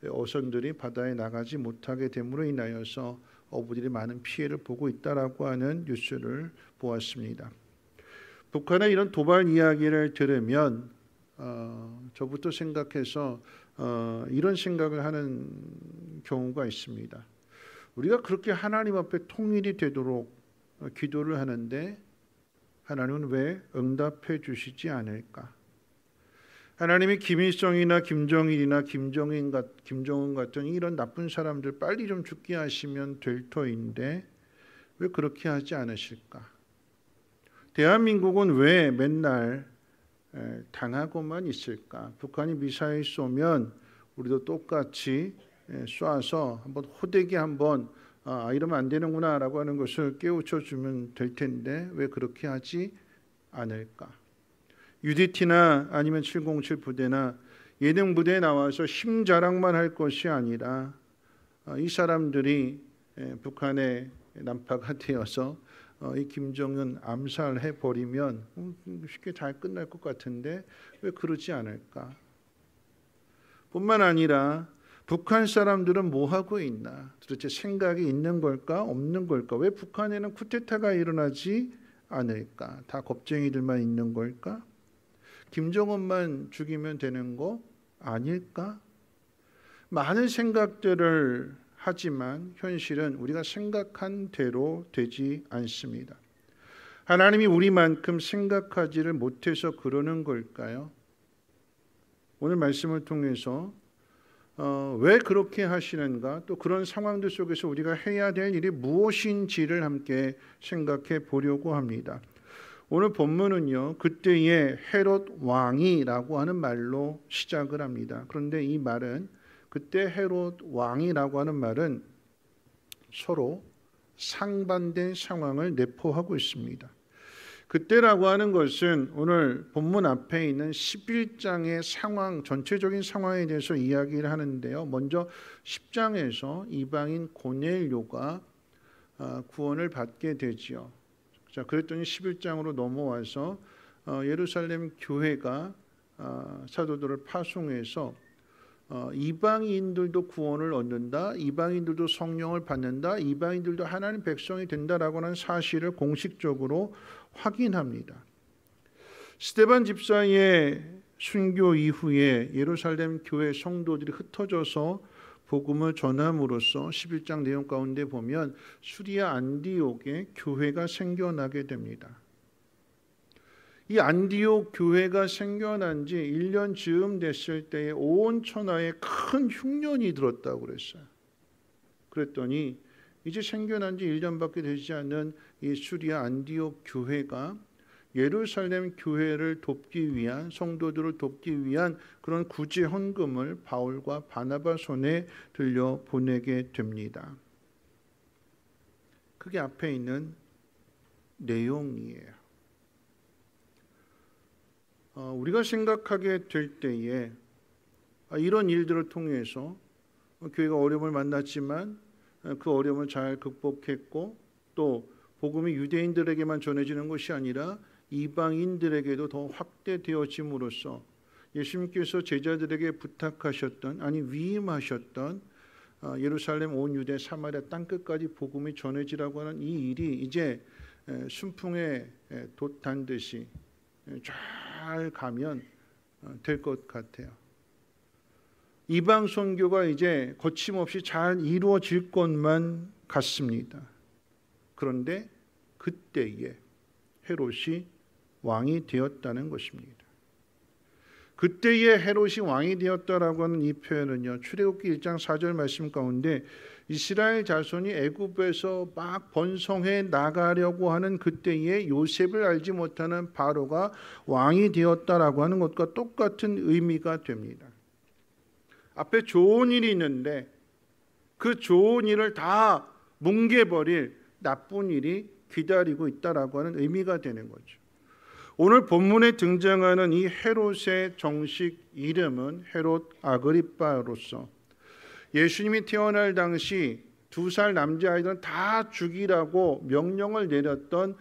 어선들이 바다에 나가지 못하게 됨으로 인하여서 어부들이 많은 피해를 보고 있다라고 하는 뉴스를 보았습니다. 북한의 이런 도발 이야기를 들으면 저부터 생각해서 이런 생각을 하는 경우가 있습니다. 우리가 그렇게 하나님 앞에 통일이 되도록 기도를 하는데 하나님은 왜 응답해 주시지 않을까? 하나님이 김일성이나 김정일이나 김정은 같은 이런 나쁜 사람들 빨리 좀 죽게 하시면 될 터인데 왜 그렇게 하지 않으실까? 대한민국은 왜 맨날 당하고만 있을까? 북한이 미사일 쏘면 우리도 똑같이 쏴서 한번 호되게 한번 이러면 안 되는구나라고 하는 것을 깨우쳐 주면 될 텐데 왜 그렇게 하지 않을까? UDT나 아니면 707 부대나 예능 부대에 나와서 힘 자랑만 할 것이 아니라 이 사람들이 북한의 난파가 되어서 이 김정은 암살해 버리면 쉽게 잘 끝날 것 같은데 왜 그러지 않을까? 뿐만 아니라 북한 사람들은 뭐 하고 있나? 도대체 생각이 있는 걸까? 없는 걸까? 왜 북한에는 쿠데타가 일어나지 않을까? 다 겁쟁이들만 있는 걸까? 김정은만 죽이면 되는 거 아닐까? 많은 생각들을 하지만 현실은 우리가 생각한 대로 되지 않습니다. 하나님이 우리만큼 생각하지를 못해서 그러는 걸까요? 오늘 말씀을 통해서 왜 그렇게 하시는가, 또 그런 상황들 속에서 우리가 해야 될 일이 무엇인지를 함께 생각해 보려고 합니다. 오늘 본문은요, 그때의 헤롯 왕이라고 하는 말로 시작을 합니다. 그런데 이 말은, 그때 헤롯 왕이라고 하는 말은 서로 상반된 상황을 내포하고 있습니다. 그때라고 하는 것은 오늘 본문 앞에 있는 11장의 상황, 전체적인 상황에 대해서 이야기를 하는데요. 먼저 10장에서 이방인 고넬료가 구원을 받게 되지요. 자, 그랬더니 11장으로 넘어와서 예루살렘 교회가 사도들을 파송해서 이방인들도 구원을 얻는다, 이방인들도 성령을 받는다, 이방인들도 하나님 백성이 된다라고 하는 사실을 공식적으로 확인합니다. 스데반 집사의 순교 이후에 예루살렘 교회 성도들이 흩어져서 복음을 전함으로써 11장 내용 가운데 보면 수리아 안디옥에 교회가 생겨나게 됩니다. 이 안디옥 교회가 생겨난 지 1년 즈음 됐을 때에 온 천하에 큰 흉년이 들었다고 그랬어요. 그랬더니 이제 생겨난 지 1년밖에 되지 않는 이 수리아 안디옥 교회가 예루살렘 교회를 돕기 위한, 성도들을 돕기 위한 그런 구제 헌금을 바울과 바나바 손에 들려 보내게 됩니다. 그게 앞에 있는 내용이에요. 우리가 생각하게 될 때에 이런 일들을 통해서 교회가 어려움을 만났지만 그 어려움을 잘 극복했고, 또 복음이 유대인들에게만 전해지는 것이 아니라 이방인들에게도 더 확대되어짐으로써 예수님께서 제자들에게 부탁하셨던, 아니 위임하셨던 예루살렘 온 유대 사마리아 땅끝까지 복음이 전해지라고 하는 이 일이 이제 순풍에 돛 단듯이 잘 가면 될 것 같아요. 이방 선교가 이제 거침없이 잘 이루어질 것만 같습니다. 그런데 그때에 헤롯이 왕이 되었다는 것입니다. 그때에 헤롯이 왕이 되었다라고 하는 이 표현은요, 출애굽기 1장 4절 말씀 가운데 이스라엘 자손이 애굽에서 막 번성해 나가려고 하는 그때에 요셉을 알지 못하는 바로가 왕이 되었다라고 하는 것과 똑같은 의미가 됩니다. 앞에 좋은 일이 있는데 그 좋은 일을 다 뭉개버릴 나쁜 일이 기다리고 있다라고 하는 의미가 되는 거죠. 오늘 본문에 등장하는 이 헤롯의 정식 이름은 헤롯 아그리빠로서 예수님이 태어날 당시 2살 남자아이들은 다 죽이라고 명령을 내렸던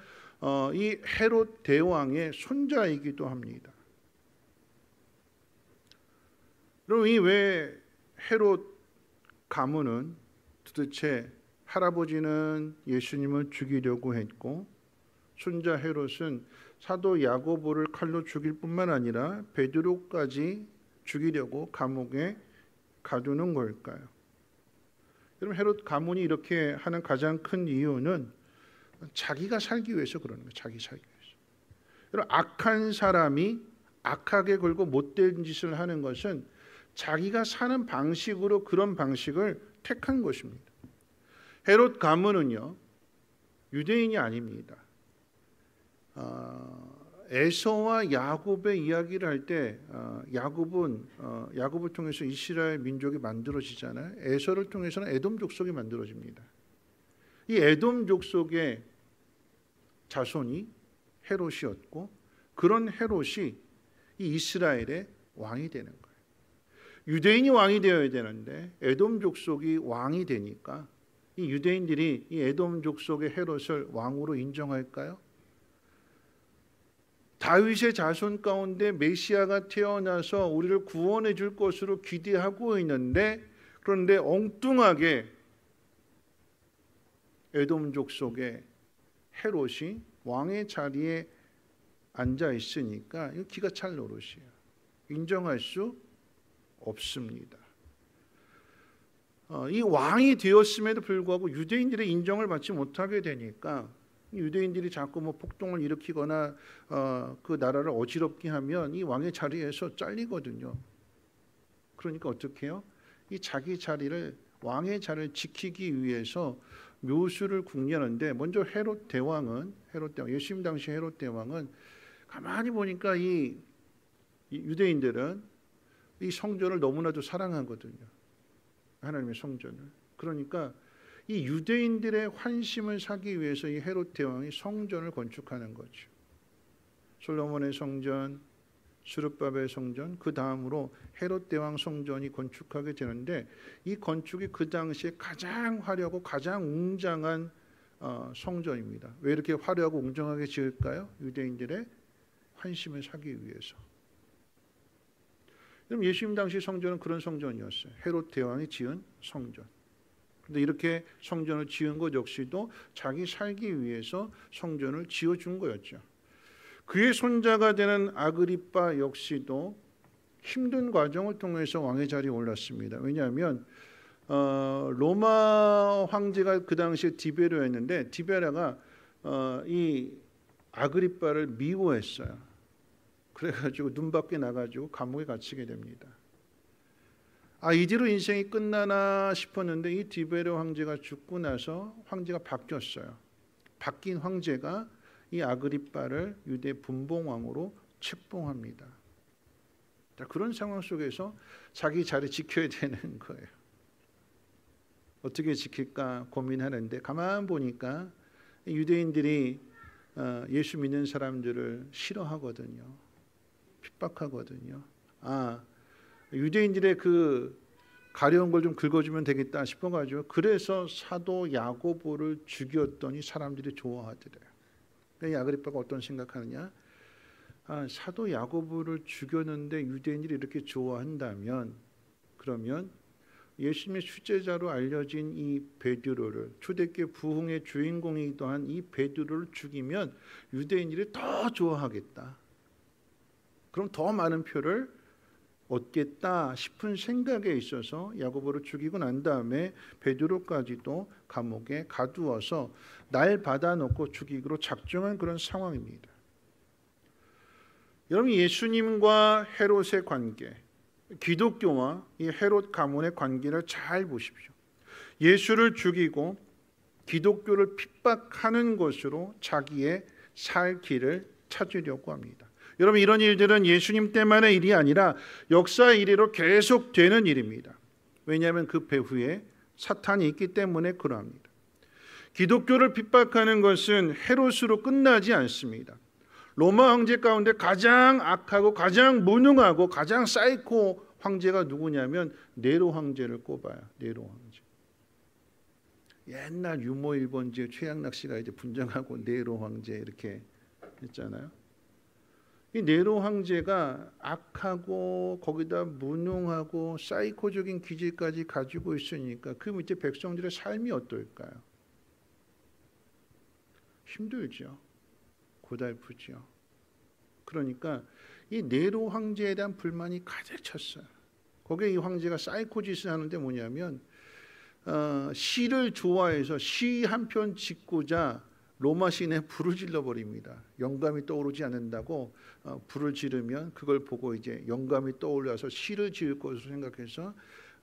이 헤롯 대왕의 손자이기도 합니다. 그럼 이 왜 헤롯 가문은 도대체 할아버지는 예수님을 죽이려고 했고 손자 헤롯은 사도 야고보를 칼로 죽일 뿐만 아니라 베드로까지 죽이려고 감옥에 가두는 걸까요? 여러분, 헤롯 가문이 이렇게 하는 가장 큰 이유는 자기가 살기 위해서 그러는 거예요. 자기 살기 위해서. 여러분, 악한 사람이 악하게 굴고 못된 짓을 하는 것은 자기가 사는 방식으로 그런 방식을 택한 것입니다. 헤롯 가문은요, 유대인이 아닙니다. 에서와 야곱의 이야기를 할 때 야곱을 통해서 이스라엘 민족이 만들어지잖아요. 에서를 통해서는 에돔 족속이 만들어집니다. 이 에돔 족속의 자손이 헤롯이었고 그런 헤롯이 이 이스라엘의 왕이 되는 거예요. 유대인이 왕이 되어야 되는데 에돔 족속이 왕이 되니까 이 유대인들이 이 에돔 족속의 헤롯을 왕으로 인정할까요? 다윗의 자손 가운데 메시아가 태어나서 우리를 구원해 줄 것으로 기대하고 있는데 그런데 엉뚱하게 에돔 족속의 헤롯이 왕의 자리에 앉아 있으니까 이거 기가 찰 노릇이에요. 인정할 수 없습니다. 이 왕이 되었음에도 불구하고 유대인들의 인정을 받지 못하게 되니까 유대인들이 자꾸 뭐 폭동을 일으키거나 그 나라를 어지럽게 하면 이 왕의 자리에서 잘리거든요. 그러니까 어떻게 해요? 이 자기 자리를 왕의 자리를 지키기 위해서 묘수를 궁리하는데 먼저 헤롯 대왕 예수님 당시 헤롯 대왕은 가만히 보니까 이 유대인들은 이 성전을 너무나도 사랑하거든요. 하나님의 성전을. 그러니까 이 유대인들의 환심을 사기 위해서 이 헤롯 대왕이 성전을 건축하는 거죠. 솔로몬의 성전, 스룹바벨 성전, 그 다음으로 헤롯 대왕 성전이 건축하게 되는데 이 건축이 그 당시에 가장 화려하고 가장 웅장한 성전입니다. 왜 이렇게 화려하고 웅장하게 지을까요? 유대인들의 환심을 사기 위해서. 그럼 예수님 당시 성전은 그런 성전이었어요. 헤롯 대왕이 지은 성전. 그런데 이렇게 성전을 지은 것 역시도 자기 살기 위해서 성전을 지어준 거였죠. 그의 손자가 되는 아그리빠 역시도 힘든 과정을 통해서 왕의 자리에 올랐습니다. 왜냐하면 로마 황제가 그 당시에 디베르였는데 디베라가 이 아그리빠를 미워했어요. 그래가지고 눈 밖에 나가지고 감옥에 갇히게 됩니다. 이대로 인생이 끝나나 싶었는데 이 디베르 황제가 죽고 나서 황제가 바뀌었어요. 바뀐 황제가 이 아그리빠를 유대 분봉왕으로 책봉합니다. 그런 상황 속에서 자기 자리 지켜야 되는 거예요. 어떻게 지킬까 고민하는데 가만 보니까 유대인들이 예수 믿는 사람들을 싫어하거든요. 핍박하거든요. 유대인들의 그 가려운 걸 좀 긁어주면 되겠다 싶어가지고 그래서 사도 야고보를 죽였더니 사람들이 좋아하더래요. 그러니까 아그리빠가 어떤 생각하느냐? 사도 야고보를 죽였는데 유대인들이 이렇게 좋아한다면 그러면 예수님의 수제자로 알려진 이 베드로를 초대교회 부흥의 주인공이기도 한 이 베드로를 죽이면 유대인들이 더 좋아하겠다. 그럼 더 많은 표를 얻겠다 싶은 생각에 있어서 야고보를 죽이고 난 다음에 베드로까지도 감옥에 가두어서 날 받아놓고 죽이기로 작정한 그런 상황입니다. 여러분 예수님과 헤롯의 관계, 기독교와 이 헤롯 가문의 관계를 잘 보십시오. 예수를 죽이고 기독교를 핍박하는 것으로 자기의 살 길을 찾으려고 합니다. 여러분 이런 일들은 예수님 때만의 일이 아니라 역사의 일로 계속되는 일입니다. 왜냐하면 그 배후에 사탄이 있기 때문에 그러합니다. 기독교를 핍박하는 것은 헤롯으로 끝나지 않습니다. 로마 황제 가운데 가장 악하고 가장 무능하고 가장 사이코 황제가 누구냐면 네로 황제를 꼽아요. 네로 황제. 옛날 유모 일본제 최양락 씨가 이제 분장하고 네로 황제 이렇게 했잖아요. 이 네로 황제가 악하고 거기다 무능하고 사이코적인 기질까지 가지고 있으니까 그 밑에 백성들의 삶이 어떨까요? 힘들죠. 고달프죠. 그러니까 이 네로 황제에 대한 불만이 가득 찼어요. 거기에 이 황제가 사이코 짓을 하는데 뭐냐면 시를 좋아해서 시 한 편 짓고자 로마 시내에 불을 질러버립니다. 영감이 떠오르지 않는다고 불을 지르면 그걸 보고 이제 영감이 떠올라서 시를 지을 것으로 생각해서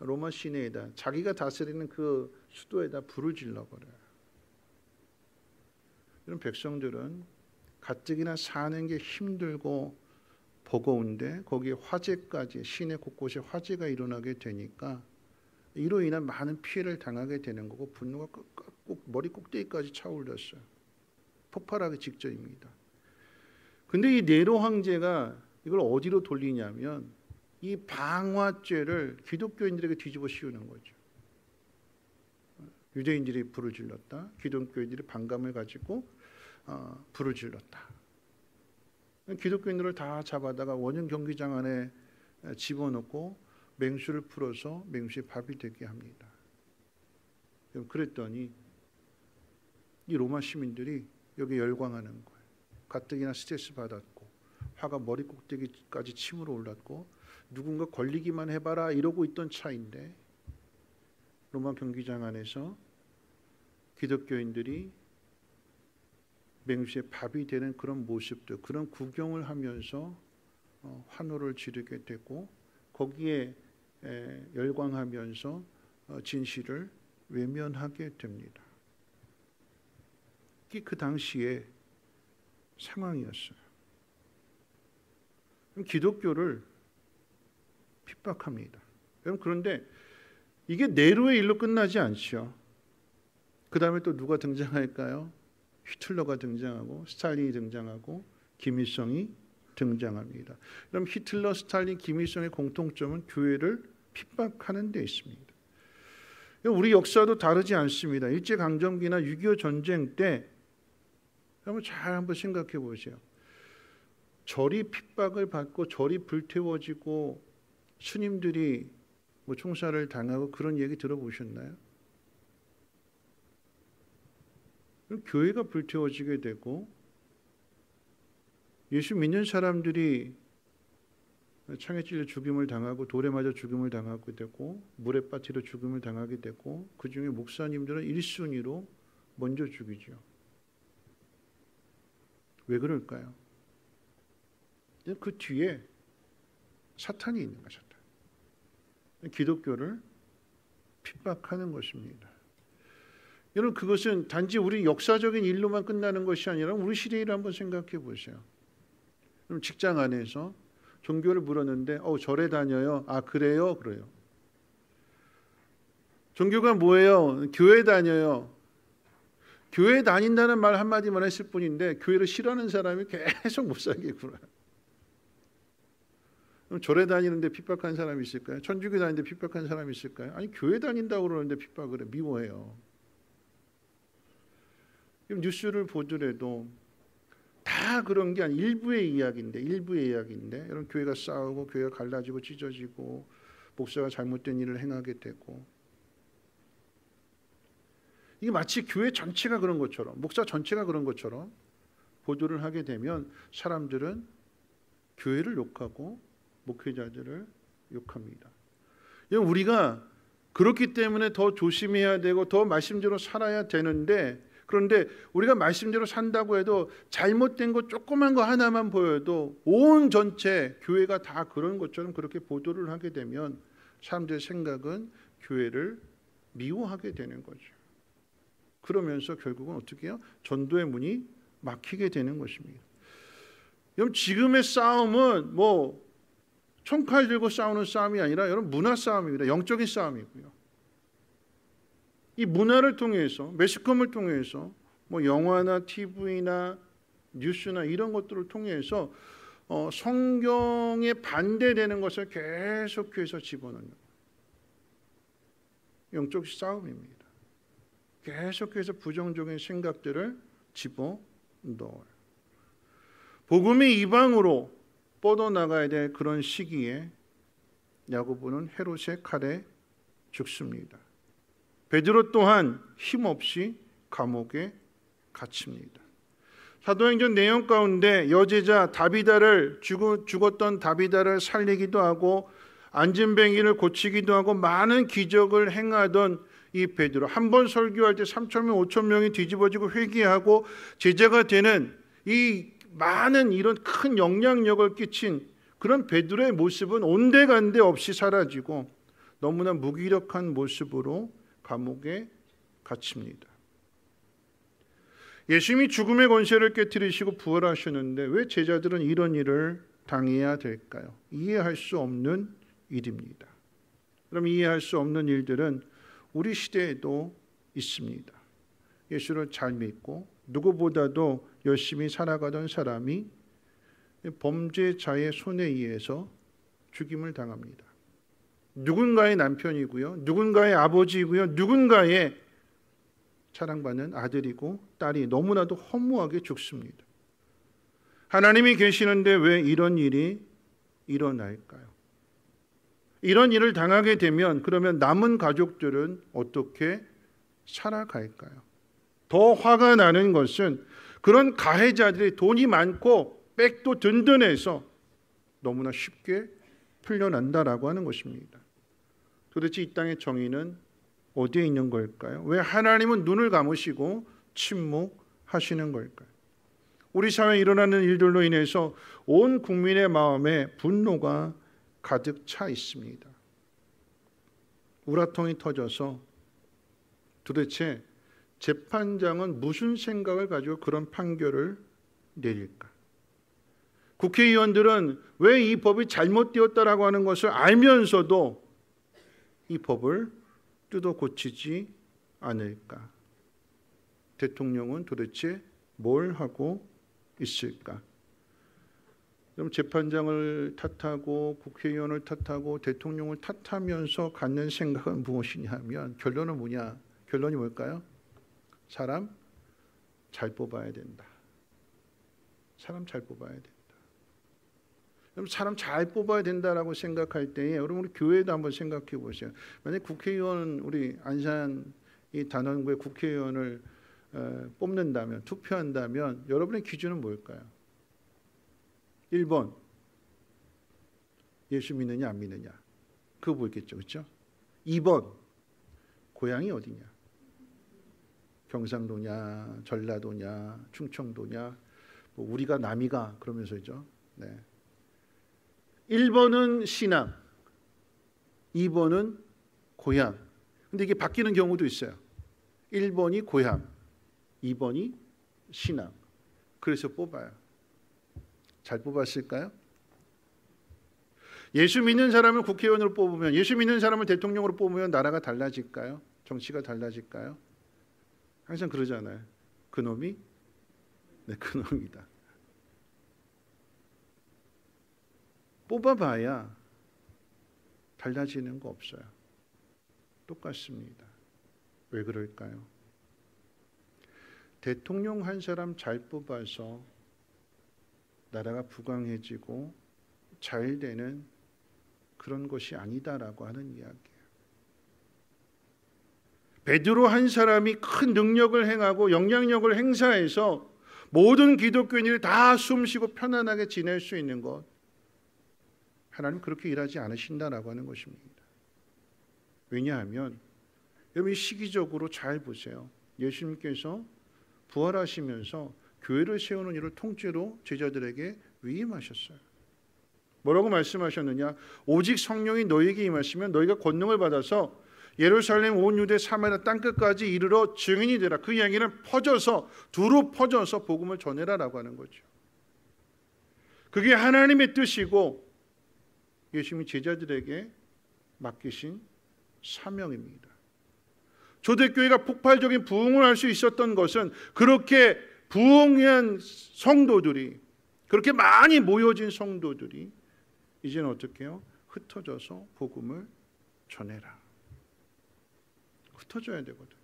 로마 시내에다 자기가 다스리는 그 수도에다 불을 질러버려요. 이런 백성들은 가뜩이나 사는 게 힘들고 버거운데 거기에 화재까지, 시내 곳곳에 화재가 일어나게 되니까 이로 인한 많은 피해를 당하게 되는 거고, 분노가 꼭 머리 꼭대기까지 차올랐어요. 폭발하기 직전입니다. 근데 이 네로 황제가 이걸 어디로 돌리냐면 이 방화죄를 기독교인들에게 뒤집어 씌우는 거죠. 유대인들이 불을 질렀다, 기독교인들이 반감을 가지고 불을 질렀다. 기독교인들을 다 잡아다가 원형 경기장 안에 집어넣고 맹수를 풀어서 맹수의 밥이 되게 합니다. 그랬더니 이 로마 시민들이 여기 열광하는 거예요. 가뜩이나 스트레스 받았고 화가 머리 꼭대기까지 침으로 올랐고 누군가 걸리기만 해봐라 이러고 있던 차인데, 로마 경기장 안에서 기독교인들이 맹수의 밥이 되는 그런 모습들, 그런 구경을 하면서 환호를 지르게 되고 거기에 열광하면서 진실을 외면하게 됩니다. 이게 그 당시의 상황이었어요. 기독교를 핍박합니다. 여러분, 그런데 이게 네로의 일로 끝나지 않죠. 그 다음에 또 누가 등장할까요? 히틀러가 등장하고 스탈린이 등장하고 김일성이 등장합니다. 그럼 히틀러, 스탈린, 김일성의 공통점은 교회를 핍박하는 데 있습니다. 우리 역사도 다르지 않습니다. 일제강점기나 6.25 전쟁 때 잘 한번 생각해 보세요. 절이 핍박을 받고 절이 불태워지고 스님들이 총살을 당하고 그런 얘기 들어보셨나요? 교회가 불태워지게 되고 예수 믿는 사람들이 창에 찔려 죽임을 당하고 돌에 맞아 죽임을 당하게 되고 물에 빠뜨려 죽임을 당하게 되고, 그 중에 목사님들은 1순위로 먼저 죽이죠. 왜 그럴까요? 그 뒤에 사탄이 있는 거죠. 기독교를 핍박하는 것입니다. 여러분, 그것은 단지 우리 역사적인 일로만 끝나는 것이 아니라 우리 시대를 한번 생각해 보세요. 그럼 직장 안에서 종교를 물었는데 절에 다녀요. 아, 그래요? 그래요. 종교가 뭐예요? 교회 다녀요. 교회 다닌다는 말 한마디만 했을 뿐인데 교회를 싫어하는 사람이 계속 못 살게 굴어요. 그럼 절에 다니는데 핍박한 사람이 있을까요? 천주교 다니는데 핍박한 사람이 있을까요? 아니, 교회 다닌다고 그러는데 핍박을 해. 미워해요. 뉴스를 보더라도 다 그런 게 아니라 일부의 이야기인데 여러분, 교회가 싸우고 교회가 갈라지고 찢어지고 목사가 잘못된 일을 행하게 되고, 이게 마치 교회 전체가 그런 것처럼, 목사 전체가 그런 것처럼 보도를 하게 되면 사람들은 교회를 욕하고 목회자들을 욕합니다. 우리가 그렇기 때문에 더 조심해야 되고 더 말씀대로 살아야 되는데, 그런데 우리가 말씀대로 산다고 해도 잘못된 거 조그만 거 하나만 보여도 온 전체 교회가 다 그런 것처럼 그렇게 보도를 하게 되면 사람들의 생각은 교회를 미워하게 되는 거죠. 그러면서 결국은 어떻게 해요? 전도의 문이 막히게 되는 것입니다. 여러분, 지금의 싸움은 총칼 들고 싸우는 싸움이 아니라 여러분, 문화 싸움입니다. 영적인 싸움이고요. 이 문화를 통해서, 매스컴을 통해서, 영화나 TV나 뉴스나 이런 것들을 통해서 성경에 반대되는 것을 계속해서 집어넣는 영적 싸움입니다. 계속해서 부정적인 생각들을 집어넣어요. 복음이 이방으로 뻗어나가야 될 그런 시기에 야고보는 헤롯의 칼에 죽습니다. 베드로 또한 힘없이 감옥에 갇힙니다. 사도행전 내용 가운데 여제자 다비다를 죽었던 다비다를 살리기도 하고 안진뱅이를 고치기도 하고 많은 기적을 행하던 이 베드로, 한 번 설교할 때 3,000명, 5,000명이 뒤집어지고 회개하고 제자가 되는 이 많은 이런 큰 영향력을 끼친 그런 베드로의 모습은 온데간데 없이 사라지고 너무나 무기력한 모습으로 감옥에 갇힙니다. 예수님이 죽음의 권세를 깨뜨리시고 부활하셨는데 왜 제자들은 이런 일을 당해야 될까요? 이해할 수 없는 일입니다. 그럼 이해할 수 없는 일들은 우리 시대에도 있습니다. 예수를 잘 믿고 누구보다도 열심히 살아가던 사람이 범죄자의 손에 의해서 죽임을 당합니다. 누군가의 남편이고요, 누군가의 아버지이고요, 누군가의 사랑받는 아들이고 딸이 너무나도 허무하게 죽습니다. 하나님이 계시는데 왜 이런 일이 일어날까요? 이런 일을 당하게 되면 그러면 남은 가족들은 어떻게 살아갈까요? 더 화가 나는 것은 그런 가해자들이 돈이 많고 백도 든든해서 너무나 쉽게 풀려난다라고 하는 것입니다. 도대체 이 땅의 정의는 어디에 있는 걸까요? 왜 하나님은 눈을 감으시고 침묵하시는 걸까요? 우리 사회에 일어나는 일들로 인해서 온 국민의 마음에 분노가 가득 차 있습니다. 우라통이 터져서 도대체 재판장은 무슨 생각을 가지고 그런 판결을 내릴까? 국회의원들은 왜 이 법이 잘못되었다라고 하는 것을 알면서도 이 법을 뜯어 고치지 않을까? 대통령은 도대체 뭘 하고 있을까? 그럼 재판장을 탓하고 국회의원을 탓하고 대통령을 탓하면서 갖는 생각은 무엇이냐면 결론은 뭐냐? 결론이 뭘까요? 사람 잘 뽑아야 된다. 사람 잘 뽑아야 된다. 그럼 사람 잘 뽑아야 된다라고 생각할 때에 여러분 우리 교회도 한번 생각해 보세요. 만약 국회의원 우리 안산 이 단원구의 국회의원을 뽑는다면 투표한다면 여러분의 기준은 뭘까요? 1번 예수 믿느냐 안 믿느냐 그거 보겠죠, 그렇죠? 2번 고향이 어디냐, 경상도냐, 전라도냐, 충청도냐, 뭐 우리가 남이가 그러면서죠. 네. 1번은 신앙, 2번은 고향. 근데 이게 바뀌는 경우도 있어요. 1번이 고향, 2번이 신앙. 그래서 뽑아요. 잘 뽑았을까요? 예수 믿는 사람을 국회의원으로 뽑으면, 예수 믿는 사람을 대통령으로 뽑으면 나라가 달라질까요? 정치가 달라질까요? 항상 그러잖아요. 그놈이? 네, 그놈이다. 뽑아봐야 달라지는 거 없어요. 똑같습니다. 왜 그럴까요? 대통령 한 사람 잘 뽑아서 나라가 부강해지고 잘 되는 그런 것이 아니다라고 하는 이야기예요. 베드로 한 사람이 큰 능력을 행하고 영향력을 행사해서 모든 기독교인들이 다 숨쉬고 편안하게 지낼 수 있는 것, 하나님 그렇게 일하지 않으신다라고 하는 것입니다. 왜냐하면 여러분 시기적으로 잘 보세요. 예수님께서 부활하시면서 교회를 세우는 일을 통째로 제자들에게 위임하셨어요. 뭐라고 말씀하셨느냐? 오직 성령이 너희에게 임하시면 너희가 권능을 받아서 예루살렘 온 유대 사마리아 땅끝까지 이르러 증인이 되라. 그 이야기는 퍼져서 두루 퍼져서 복음을 전해라라고 하는 거죠. 그게 하나님의 뜻이고 예수님이 제자들에게 맡기신 사명입니다. 초대교회가 폭발적인 부흥을 할 수 있었던 것은 그렇게 부흥한 성도들이, 그렇게 많이 모여진 성도들이 이제는 어떻게 해요? 흩어져서 복음을 전해라. 흩어져야 되거든요.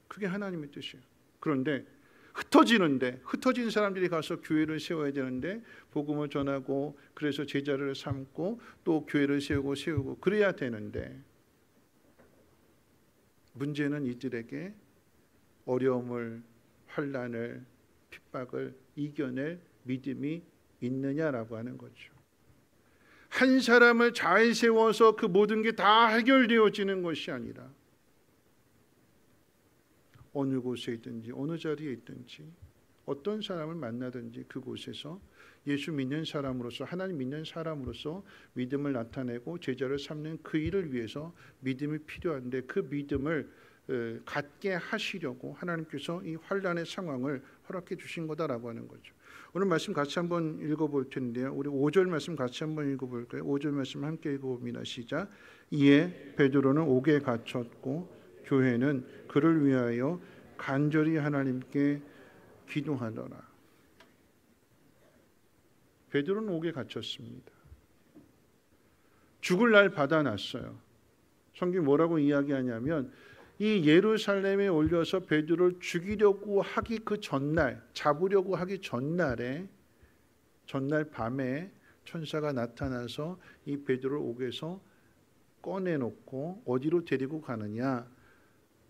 그게 하나님의 뜻이에요. 그런데 흩어진 사람들이 가서 교회를 세워야 되는데 복음을 전하고 그래서 제자를 삼고 또 교회를 세우고 그래야 되는데 문제는 이들에게 어려움을, 환난을, 핍박을 이겨낼 믿음이 있느냐라고 하는 거죠. 한 사람을 잘 세워서 그 모든 게 다 해결되어지는 것이 아니라 어느 곳에 있든지 어느 자리에 있든지 어떤 사람을 만나든지 그곳에서 예수 믿는 사람으로서, 하나님 믿는 사람으로서 믿음을 나타내고 제자를 삼는 그 일을 위해서 믿음이 필요한데 그 믿음을 갖게 하시려고 하나님께서 이 환난의 상황을 허락해 주신 거다라고 하는 거죠. 오늘 말씀 같이 한번 읽어볼 텐데요. 우리 5절 말씀 같이 한번 읽어볼까요? 5절 말씀 함께 읽어봅니다. 시작. 이에 베드로는 옥에 갇혔고 교회는 그를 위하여 간절히 하나님께 기도하더라. 베드로는 옥에 갇혔습니다. 죽을 날 받아놨어요. 성경이 뭐라고 이야기하냐면 이 예루살렘에 올려서 베드로를 죽이려고 하기 그 전날, 잡으려고 하기 전날 밤에 천사가 나타나서 이 베드로를 옥에서 꺼내놓고 어디로 데리고 가느냐?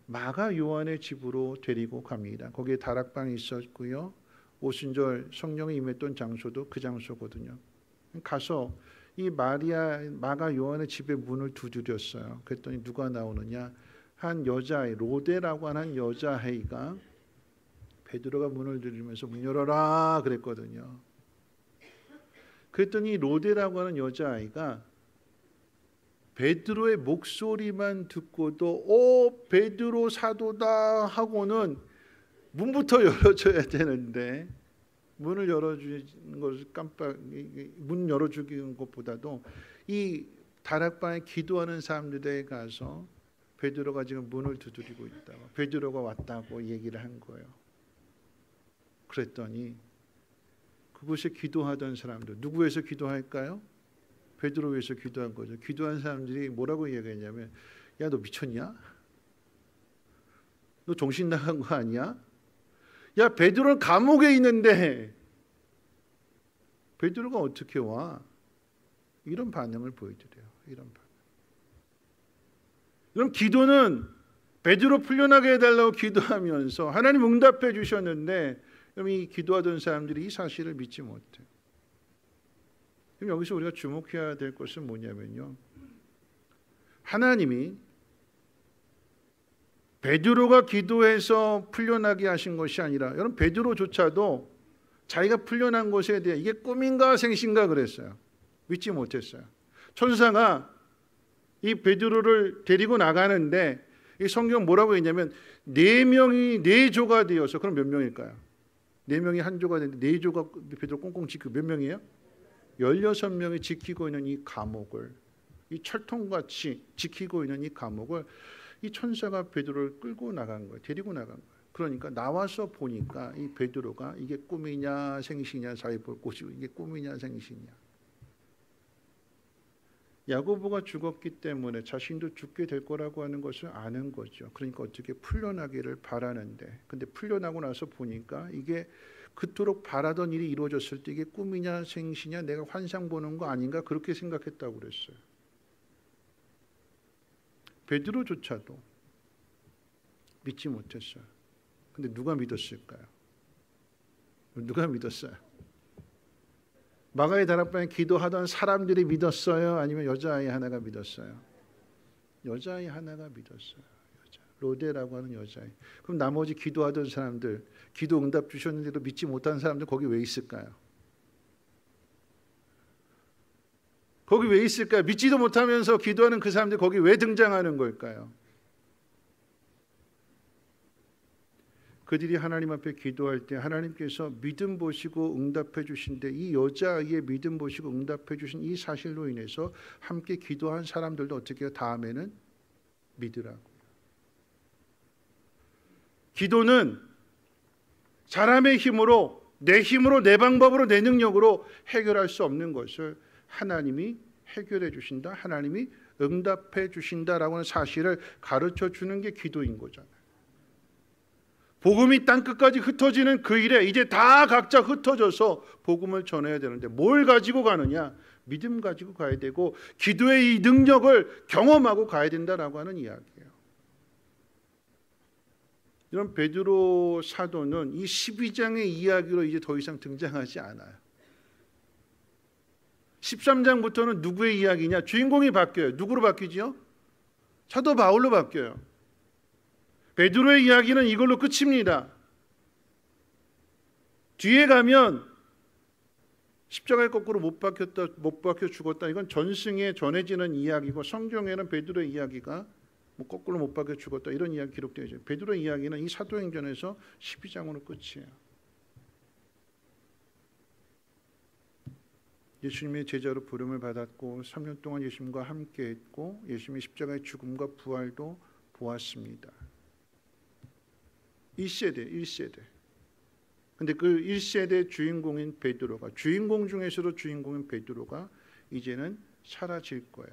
마가 요한의 집으로 데리고 갑니다. 거기에 다락방이 있었고요. 오순절 성령이 임했던 장소도 그 장소거든요. 가서 이 마가 요한의 집에 문을 두드렸어요. 그랬더니 누가 나오느냐? 한 여자아이, 로데라고 하는 여자아이가 베드로가 문을 두드리면서 문 열어라 그랬거든요. 그랬더니 로데라고 하는 여자아이가 베드로의 목소리만 듣고도 베드로 사도다 하고는 문부터 열어줘야 되는데 문을 열어주는 것을 문 열어주는 것보다도 이 다락방에 기도하는 사람들에 가서 베드로가 지금 문을 두드리고 있다고, 베드로가 왔다고 얘기를 한 거예요. 그랬더니 그곳에 기도하던 사람들, 누구 위해서 기도할까요? 베드로 위해서 기도한 거죠. 기도한 사람들이 뭐라고 얘기했냐면, 야, 너 미쳤냐? 너 정신 나간 거 아니야? 야, 베드로는 감옥에 있는데 베드로가 어떻게 와? 이런 반응을 보여드려요. 이런 반응. 그럼 기도는 베드로 풀려나게 해달라고 기도하면서 하나님 응답해 주셨는데, 그럼 이 기도하던 사람들이 이 사실을 믿지 못해요. 그럼 여기서 우리가 주목해야 될 것은 뭐냐면요, 하나님이 베드로가 기도해서 풀려나게 하신 것이 아니라, 여러분 베드로조차도 자기가 풀려난 것에 대해 이게 꿈인가 생신가 그랬어요. 믿지 못했어요. 천사가 이 베드로를 데리고 나가는데 이 성경 뭐라고 했냐면 4명이 4조가 되어서, 그럼 몇 명일까요? 4명이 한 조가 되는데 4조가 베드로 꽁꽁 지키고 몇 명이에요? 16명이 지키고 있는 이 감옥을, 이 철통같이 지키고 있는 이 감옥을 이 천사가 베드로를 끌고 나간 거예요. 데리고 나간 거예요. 그러니까 나와서 보니까 이 베드로가 이게 꿈이냐 생시냐 자기 볼 곳이고, 이게 꿈이냐 생시냐. 야고보가 죽었기 때문에 자신도 죽게 될 거라고 하는 것을 아는 거죠. 그러니까 어떻게 풀려나기를 바라는데, 근데 풀려나고 나서 보니까 이게 그토록 바라던 일이 이루어졌을 때 이게 꿈이냐 생시냐, 내가 환상 보는 거 아닌가 그렇게 생각했다고 그랬어요. 베드로조차도 믿지 못했어요. 근데 누가 믿었을까요? 누가 믿었어요? 마가의 다락방에 기도하던 사람들이 믿었어요? 아니면 여자아이 하나가 믿었어요? 여자아이 하나가 믿었어요. 로데라고 하는 여자아이. 그럼 나머지 기도하던 사람들, 기도 응답 주셨는데도 믿지 못한 사람들 거기 왜 있을까요? 거기 왜 있을까요? 믿지도 못하면서 기도하는 그 사람들 거기 왜 등장하는 걸까요? 그들이 하나님 앞에 기도할 때 하나님께서 믿음 보시고 응답해 주신데, 이 여자아이의 믿음 보시고 응답해 주신 이 사실로 인해서 함께 기도한 사람들도 어떻게 해요? 다음에는 믿으라고요. 기도는 사람의 힘으로, 내 힘으로, 내 방법으로, 내 능력으로 해결할 수 없는 것을 하나님이 해결해 주신다, 하나님이 응답해 주신다라고 하는 사실을 가르쳐 주는 게 기도인 거잖아요. 복음이 땅끝까지 흩어지는 그 일에 이제 다 각자 흩어져서 복음을 전해야 되는데 뭘 가지고 가느냐? 믿음 가지고 가야 되고 기도의 이 능력을 경험하고 가야 된다라고 하는 이야기예요. 이런 베드로 사도는 이 12장의 이야기로 이제 더 이상 등장하지 않아요. 13장부터는 누구의 이야기냐? 주인공이 바뀌어요. 누구로 바뀌죠? 사도 바울로 바뀌어요. 베드로의 이야기는 이걸로 끝입니다. 뒤에 가면 십자가에 거꾸로 못 박혀 죽었다. 이건 전승에 전해지는 이야기고, 성경에는 베드로의 이야기가 뭐 거꾸로 못 박혀 죽었다 이런 이야기 기록되어 있죠. 베드로의 이야기는 이 사도행전에서 12장으로 끝이에요. 예수님의 제자로 부름을 받았고 3년 동안 예수님과 함께했고 예수님의 십자가의 죽음과 부활도 보았습니다. 1세대. 근데 그 1세대 주인공인 베드로가, 주인공 중에서도 주인공인 베드로가 이제는 사라질 거야.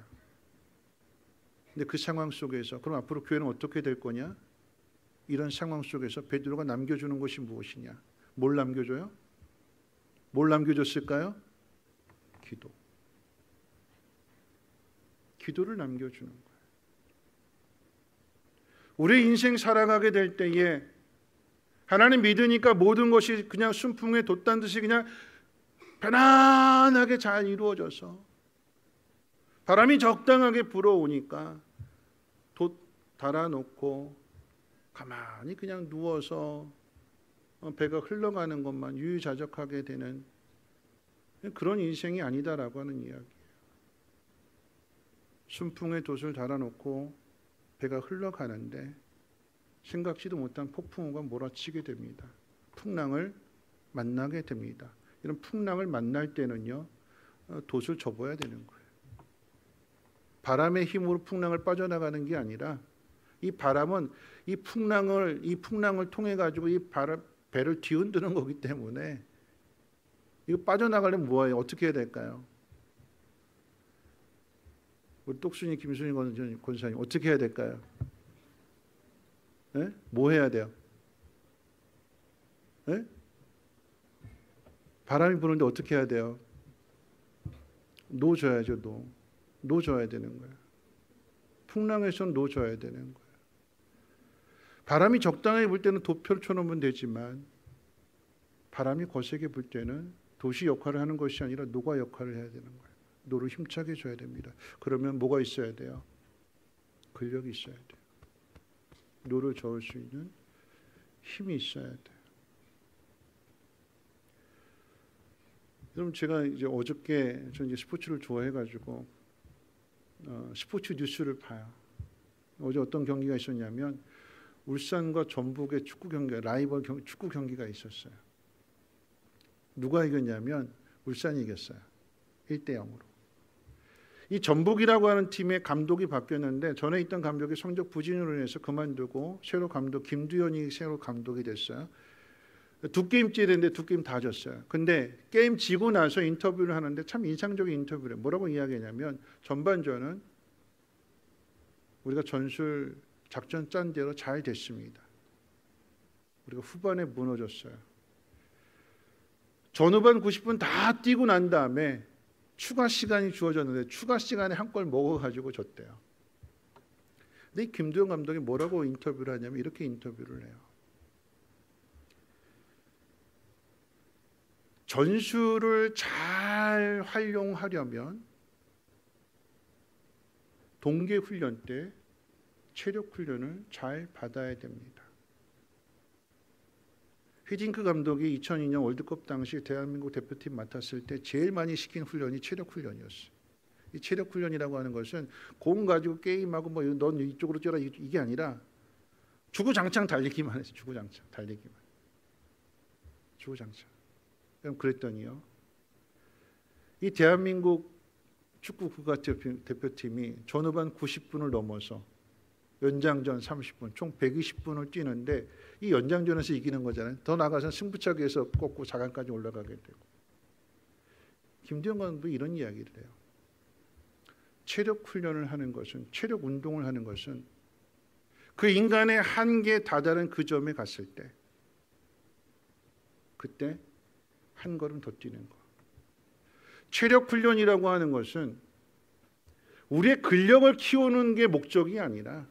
근데 그 상황 속에서 그럼 앞으로 교회는 어떻게 될 거냐? 이런 상황 속에서 베드로가 남겨주는 것이 무엇이냐? 뭘 남겨줘요? 뭘 남겨줬을까요? 기도를 남겨주는 거예요. 우리 인생 살아가게 될 때에 하나님 믿으니까 모든 것이 그냥 순풍에 돛단 듯이 그냥 편안하게 잘 이루어져서 바람이 적당하게 불어오니까 돛 달아놓고 가만히 그냥 누워서 배가 흘러가는 것만 유유자적하게 되는 그런 인생이 아니다라고 하는 이야기예요. 순풍에 돛을 달아놓고 배가 흘러가는데 생각지도 못한 폭풍우가 몰아치게 됩니다. 풍랑을 만나게 됩니다. 이런 풍랑을 만날 때는요, 돛을 접어야 되는 거예요. 바람의 힘으로 풍랑을 빠져나가는 게 아니라 이 바람은 이 풍랑을 통해 가지고 배를 뒤흔드는 거기 때문에 이거 빠져나가려면 뭐예요? 어떻게 해야 될까요? 우리 똑순이 김순희 권사님 어떻게 해야 될까요? 네? 뭐 해야 돼요? 네? 바람이 부는데 어떻게 해야 돼요? 놓줘야죠. 놓줘야 되는 거예요. 풍랑에서는 놓줘야 되는 거예요. 바람이 적당하게 불 때는 돛 펼쳐놓으면 되지만 바람이 거세게 불 때는 돛이 역할을 하는 것이 아니라 노가 역할을 해야 되는 거예요. 노를 힘차게 줘야 됩니다. 그러면 뭐가 있어야 돼요? 근력이 있어야 돼요. 노를 저을 수 있는 힘이 있어야 돼요. 그럼 제가 이제 어저께 저는 이제 스포츠를 좋아해가지고 스포츠 뉴스를 봐요. 어제 어떤 경기가 있었냐면 울산과 전북의 축구 경기, 라이벌 축구 경기가 있었어요. 누가 이겼냐면 울산이 이겼어요. 1대0으로. 이 전북이라고 하는 팀의 감독이 바뀌었는데 전에 있던 감독이 성적 부진으로 인해서 그만두고 새로 감독 김두현이 새로 감독이 됐어요. 2게임째 됐는데 2게임 다 졌어요. 근데 게임 지고 나서 인터뷰를 하는데 참 인상적인 인터뷰를 해요. 뭐라고 이야기하냐면 전반전은 우리가 전술 작전 짠 대로 잘 됐습니다. 우리가 후반에 무너졌어요. 전후반 90분 다 뛰고 난 다음에 추가 시간이 주어졌는데 추가 시간에 한 골 먹어가지고 졌대요. 근데 이 김두현 감독이 뭐라고 인터뷰를 하냐면 이렇게 인터뷰를 해요. 전술을 잘 활용하려면 동계 훈련 때 체력 훈련을 잘 받아야 됩니다. 휘딩크 감독이 2002년 월드컵 당시 대한민국 대표팀 맡았을 때 제일 많이 시킨 훈련이 체력 훈련이었어요. 이 체력 훈련이라고 하는 것은 공 가지고 게임하고 뭐 넌 이쪽으로 뛰어라 이게 아니라 주구장창 달리기만 했어요. 주구장창 달리기만. 주구장창. 그럼 그랬더니요. 이 대한민국 축구 국가대표팀이 전후반 90분을 넘어서 연장전 30분, 총 120분을 뛰는데 이 연장전에서 이기는 거잖아요. 더 나가서 승부차기에서 꺾고 4강까지 올라가게 되고. 김두현 감독도 이런 이야기를 해요. 체력 훈련을 하는 것은, 체력 운동을 하는 것은 그 인간의 한계에 다다른 그 점에 갔을 때 그때 한 걸음 더 뛰는 거. 체력 훈련이라고 하는 것은 우리의 근력을 키우는 게 목적이 아니라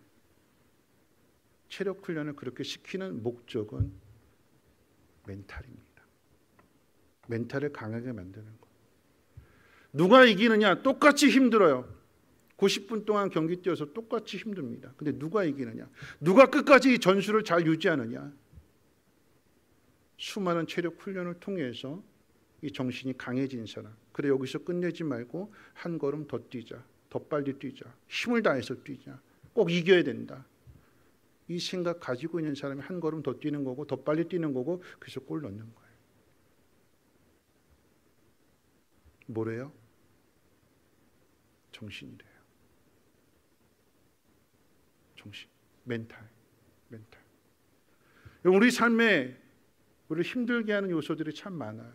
체력 훈련을 그렇게 시키는 목적은 멘탈입니다. 멘탈을 강하게 만드는 것. 누가 이기느냐? 똑같이 힘들어요. 90분 동안 경기 뛰어서 똑같이 힘듭니다. 근데 누가 이기느냐? 누가 끝까지 전술을 잘 유지하느냐? 수많은 체력 훈련을 통해서 이 정신이 강해진 사람. 그래 여기서 끝내지 말고 한 걸음 더 뛰자. 더 빨리 뛰자. 힘을 다해서 뛰자. 꼭 이겨야 된다. 이 생각 가지고 있는 사람이 한 걸음 더 뛰는 거고 더 빨리 뛰는 거고 그래서 골 넣는 거예요. 뭐래요? 정신이래요. 정신, 멘탈. 우리 삶에 우리를 힘들게 하는 요소들이 참 많아요.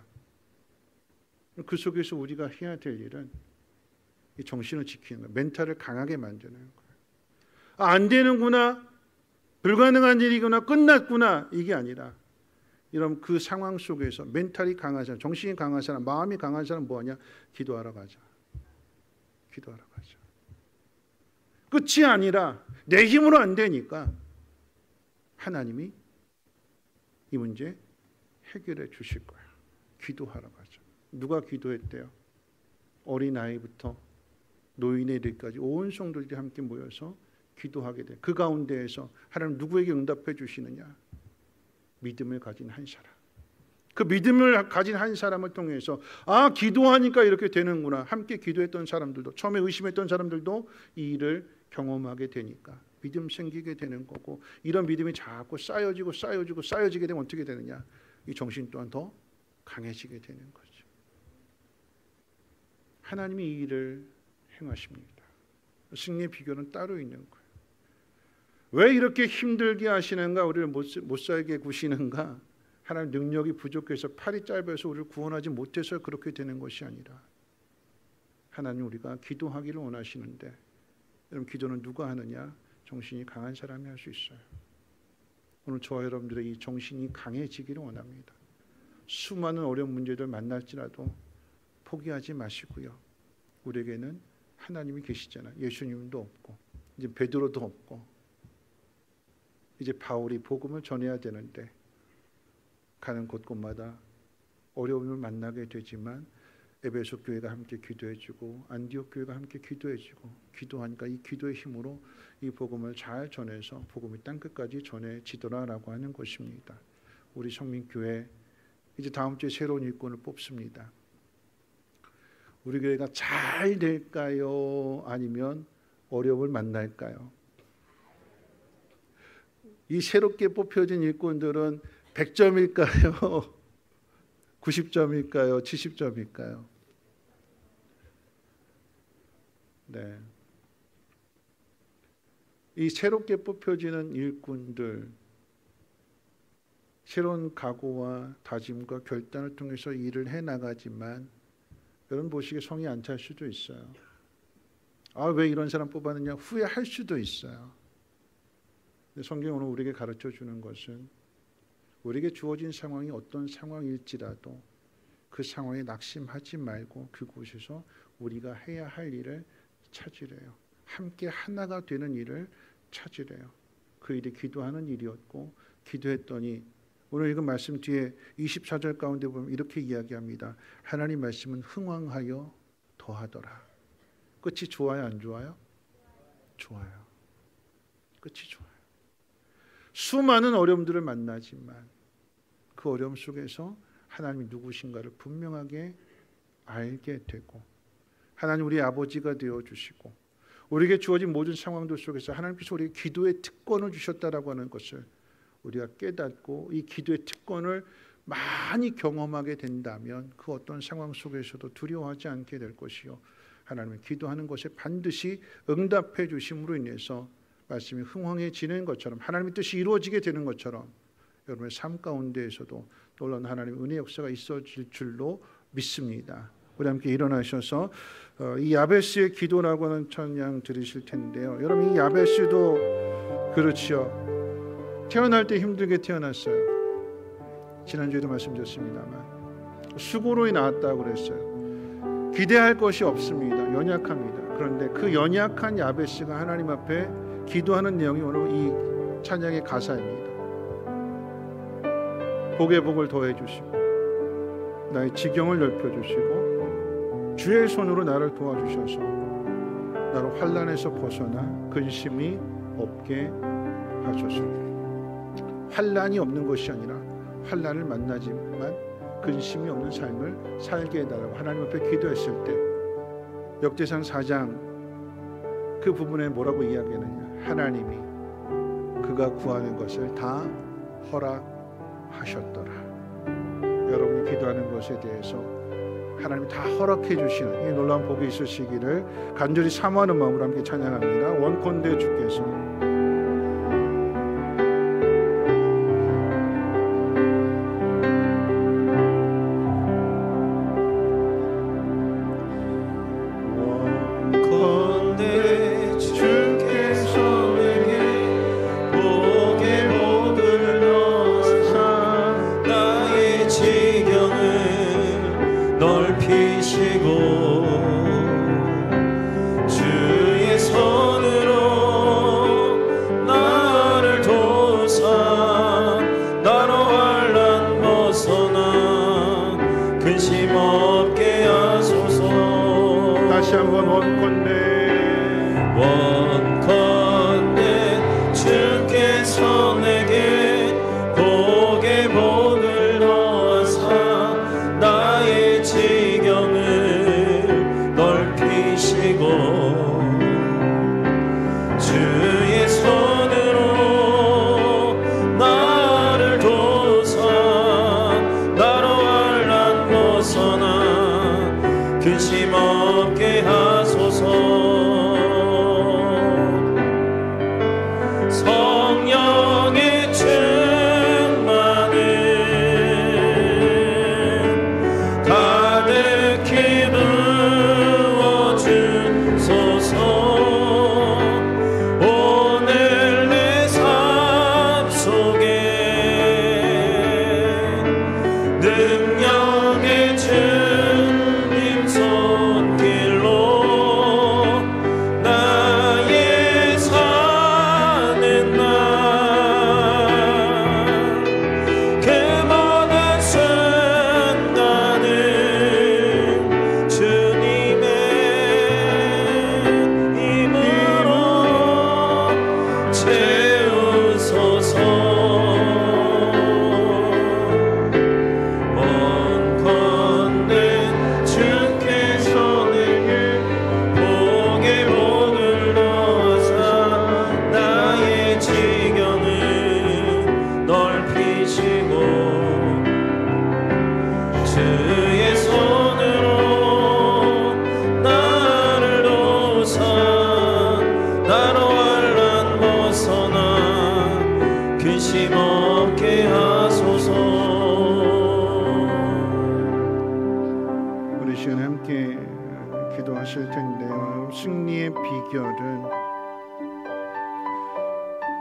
그 속에서 우리가 해야 될 일은 이 정신을 지키는 거예요. 멘탈을 강하게 만드는 거예요. 안 되는구나, 불가능한 일이구나, 끝났구나, 이게 아니라 이런 그 상황 속에서 멘탈이 강한 사람, 정신이 강한 사람, 마음이 강한 사람 뭐하냐? 기도하러 가자. 기도하러 가자. 끝이 아니라 내 힘으로 안 되니까 하나님이 이 문제 해결해 주실 거야. 기도하러 가자. 누가 기도했대요? 어린아이부터 노인에 이르기까지 온 성도들이 함께 모여서 기도하게 돼. 그 가운데에서 하나님 누구에게 응답해 주시느냐? 믿음을 가진 한 사람. 그 믿음을 가진 한 사람을 통해서 아, 기도하니까 이렇게 되는구나. 함께 기도했던 사람들도, 처음에 의심했던 사람들도 이 일을 경험하게 되니까 믿음 생기게 되는 거고, 이런 믿음이 자꾸 쌓여지게 되면 어떻게 되느냐? 이 정신 또한 더 강해지게 되는 거죠. 하나님이 이 일을 행하십니다. 승리의 비결은 따로 있는 거예요. 왜 이렇게 힘들게 하시는가? 우리를 못 살게 구시는가? 하나님 능력이 부족해서, 팔이 짧아서 우리를 구원하지 못해서 그렇게 되는 것이 아니라 하나님 우리가 기도하기를 원하시는데, 여러분 기도는 누가 하느냐? 정신이 강한 사람이 할 수 있어요. 오늘 저와 여러분들의 이 정신이 강해지기를 원합니다. 수많은 어려운 문제들 만날지라도 포기하지 마시고요. 우리에게는 하나님이 계시잖아요. 예수님도 없고 이제 베드로도 없고 이제 바울이 복음을 전해야 되는데 가는 곳곳마다 어려움을 만나게 되지만 에베소 교회가 함께 기도해주고 안디옥 교회가 함께 기도해주고 기도하니까 이 기도의 힘으로 이 복음을 잘 전해서 복음이 땅끝까지 전해지더라라고 하는 것입니다. 우리 성민교회 이제 다음 주에 새로운 일꾼을 뽑습니다. 우리 교회가 잘 될까요? 아니면 어려움을 만날까요? 이 새롭게 뽑혀진 일꾼들은 100점일까요? 90점일까요? 70점일까요? 네. 이 새롭게 뽑혀지는 일꾼들, 새로운 각오와 다짐과 결단을 통해서 일을 해나가지만 여러분 보시기에 성이 안 찰 수도 있어요. 아, 왜 이런 사람 뽑았느냐 후회할 수도 있어요. 근데 성경이 오늘 우리에게 가르쳐 주는 것은 우리에게 주어진 상황이 어떤 상황일지라도 그 상황에 낙심하지 말고 그곳에서 우리가 해야 할 일을 찾으래요. 함께 하나가 되는 일을 찾으래요. 그 일이 기도하는 일이었고, 기도했더니 오늘 읽은 말씀 뒤에 24절 가운데 보면 이렇게 이야기합니다. 하나님 말씀은 흥왕하여 더하더라. 끝이 좋아요, 안 좋아요? 좋아요. 끝이 좋아요. 수많은 어려움들을 만나지만 그 어려움 속에서 하나님이 누구신가를 분명하게 알게 되고, 하나님 우리 아버지가 되어주시고 우리에게 주어진 모든 상황들 속에서 하나님께서 우리에게 기도의 특권을 주셨다라고 하는 것을 우리가 깨닫고 이 기도의 특권을 많이 경험하게 된다면 그 어떤 상황 속에서도 두려워하지 않게 될 것이요, 하나님은 기도하는 것에 반드시 응답해 주심으로 인해서 말씀이 흥황해지는 것처럼, 하나님의 뜻이 이루어지게 되는 것처럼 여러분의 삶 가운데에서도 놀라운 하나님의 은혜 역사가 있어질 줄로 믿습니다. 우리 함께 일어나셔서 이 야베스의 기도라고 하는 찬양 들으실 텐데요. 여러분 이 야베스도 그렇죠. 태어날 때 힘들게 태어났어요. 지난주에도 말씀드렸습니다만 수고로 나왔다고 그랬어요. 기대할 것이 없습니다. 연약합니다. 그런데 그 연약한 야베스가 하나님 앞에 기도하는 내용이 오늘 이 찬양의 가사입니다. 복의 복을 더해 주시고 나의 지경을 넓혀 주시고 주의 손으로 나를 도와주셔서 나를 환난에서 벗어나 근심이 없게 하소서. 환난이 없는 것이 아니라 환난을 만나지만 근심이 없는 삶을 살게 해달라고 하나님 앞에 기도했을 때 역대상 4장 그 부분에 뭐라고 이야기하느냐, 하나님이 그가 구하는 것을 다 허락하셨더라. 여러분이 기도하는 것에 대해서 하나님이 다 허락해 주시는 이 놀라운 복이 있으시기를 간절히 사모하는 마음으로 함께 찬양합니다. 원컨대 주께서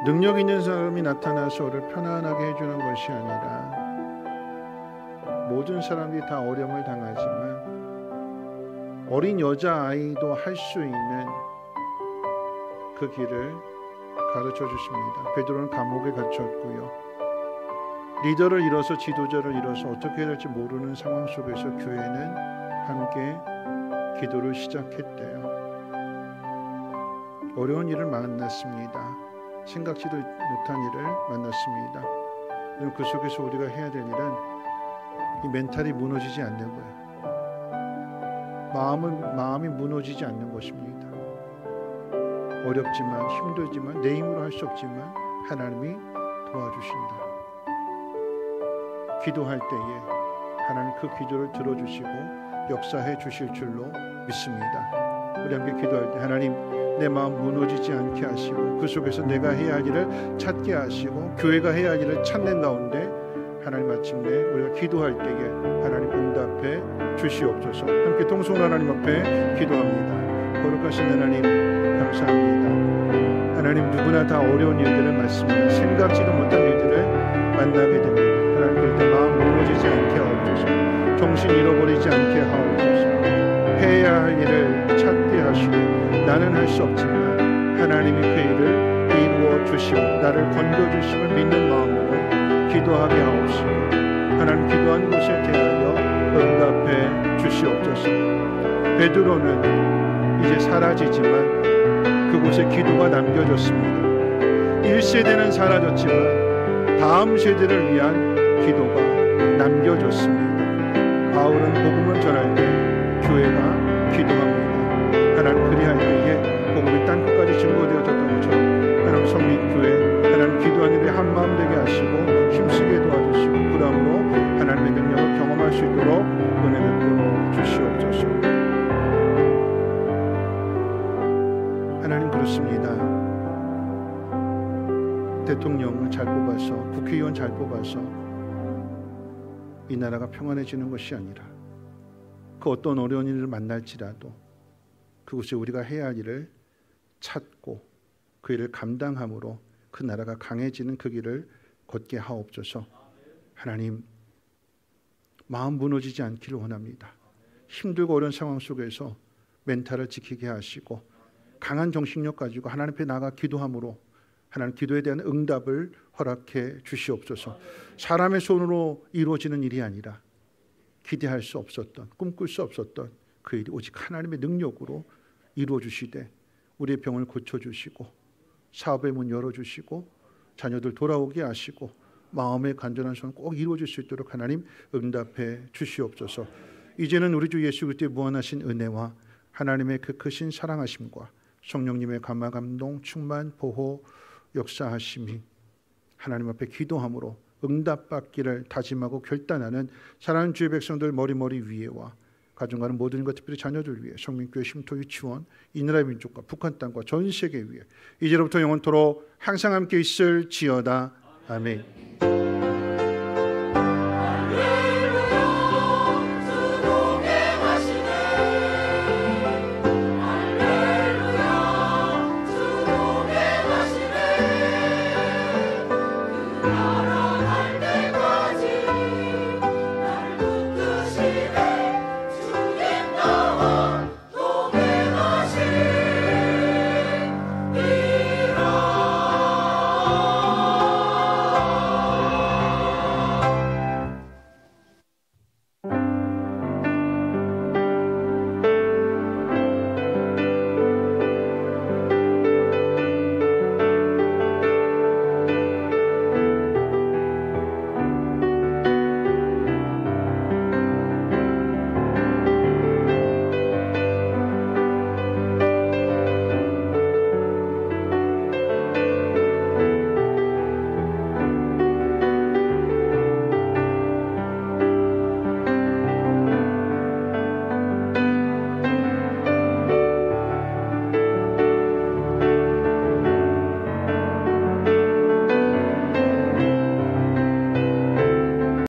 능력 있는 사람이 나타나서 우리를 편안하게 해주는 것이 아니라 모든 사람들이 다 어려움을 당하지만 어린 여자아이도 할 수 있는 그 길을 가르쳐 주십니다. 베드로는 감옥에 갇혔고요. 리더를 잃어서 지도자를 잃어서 어떻게 해야 될지 모르는 상황 속에서 교회는 함께 기도를 시작했대요. 어려운 일을 만났습니다. 생각지도 못한 일을 만났습니다. 그 속에서 우리가 해야 될 일은 이 멘탈이 무너지지 않는 거예요. 마음이 무너지지 않는 것입니다. 어렵지만 힘들지만 내 힘으로 할 수 없지만 하나님이 도와주신다. 기도할 때에 하나님 그 기도를 들어주시고 역사해 주실 줄로 믿습니다. 우리 함께 기도할 때 하나님 내 마음 무너지지 않게 하시고 그 속에서 내가 해야 할 일을 찾게 하시고 교회가 해야 할 일을 찾는 가운데 하나님 마침내 우리가 기도할 때에 하나님 응답해 주시옵소서. 함께 통성으로 하나님 앞에 기도합니다. 거룩하신 하나님 감사합니다. 하나님 누구나 다 어려운 일들을 맞습니다. 생각지도 못한 일들을 만나게 됩니다. 하나님 그럴 때 마음 무너지지 않게 하옵소서. 정신 잃어버리지 않게 하옵소서. 해야 할 일을 찾게 하시고 나는 할 수 없지만 하나님이 그 일을 이루어 주시고 나를 건져주심을 믿는 마음으로 기도하게 하옵시고 하나님 기도한 곳에 대하여 응답해 주시옵소서. 베드로는 이제 사라지지만 그곳에 기도가 남겨졌습니다. 1세대는 사라졌지만 다음 세대를 위한 기도가 남겨졌습니다. 바울은 복음을 전할 때 교회가 기도합니다. 하나님 그리할 때에 복음이 땅끝까지 증거되어졌던 것처럼 하나님 그렇습니다. 대통령을 잘 뽑아서 국회의원 잘 뽑아서 이 나라가 평안해지는 것이 아니라 그 어떤 어려운 일을 만날지라도 그곳에 우리가 해야 할 일을 찾고 그 일을 감당함으로 그 나라가 강해지는 그 길을 걷게 하옵소서. 하나님, 마음 무너지지 않기를 원합니다. 힘들고 어려운 상황 속에서 멘탈을 지키게 하시고 강한 정신력 가지고 하나님 앞에 나가 기도함으로 하나님 기도에 대한 응답을 허락해 주시옵소서. 사람의 손으로 이루어지는 일이 아니라 기대할 수 없었던, 꿈꿀 수 없었던 그 일이 오직 하나님의 능력으로 이루어 주시되 우리의 병을 고쳐주시고 사업의 문 열어주시고 자녀들 돌아오게 하시고 마음의 간절한 소원 꼭 이루어질 수 있도록 하나님 응답해 주시옵소서. 이제는 우리 주 예수 그리스도의 무한하신 은혜와 하나님의 그 크신 사랑하심과 성령님의 감화 감동 충만 보호 역사하심이 하나님 앞에 기도함으로 응답받기를 다짐하고 결단하는 사랑하는 주의 백성들 머리머리 위에와 가정과는 모든 것 특별히 자녀들 위해 성민교회 심토 유치원 이 나라의 민족과 북한 땅과 전 세계 위에 이제로부터 영원토록 항상 함께 있을지어다. 아멘.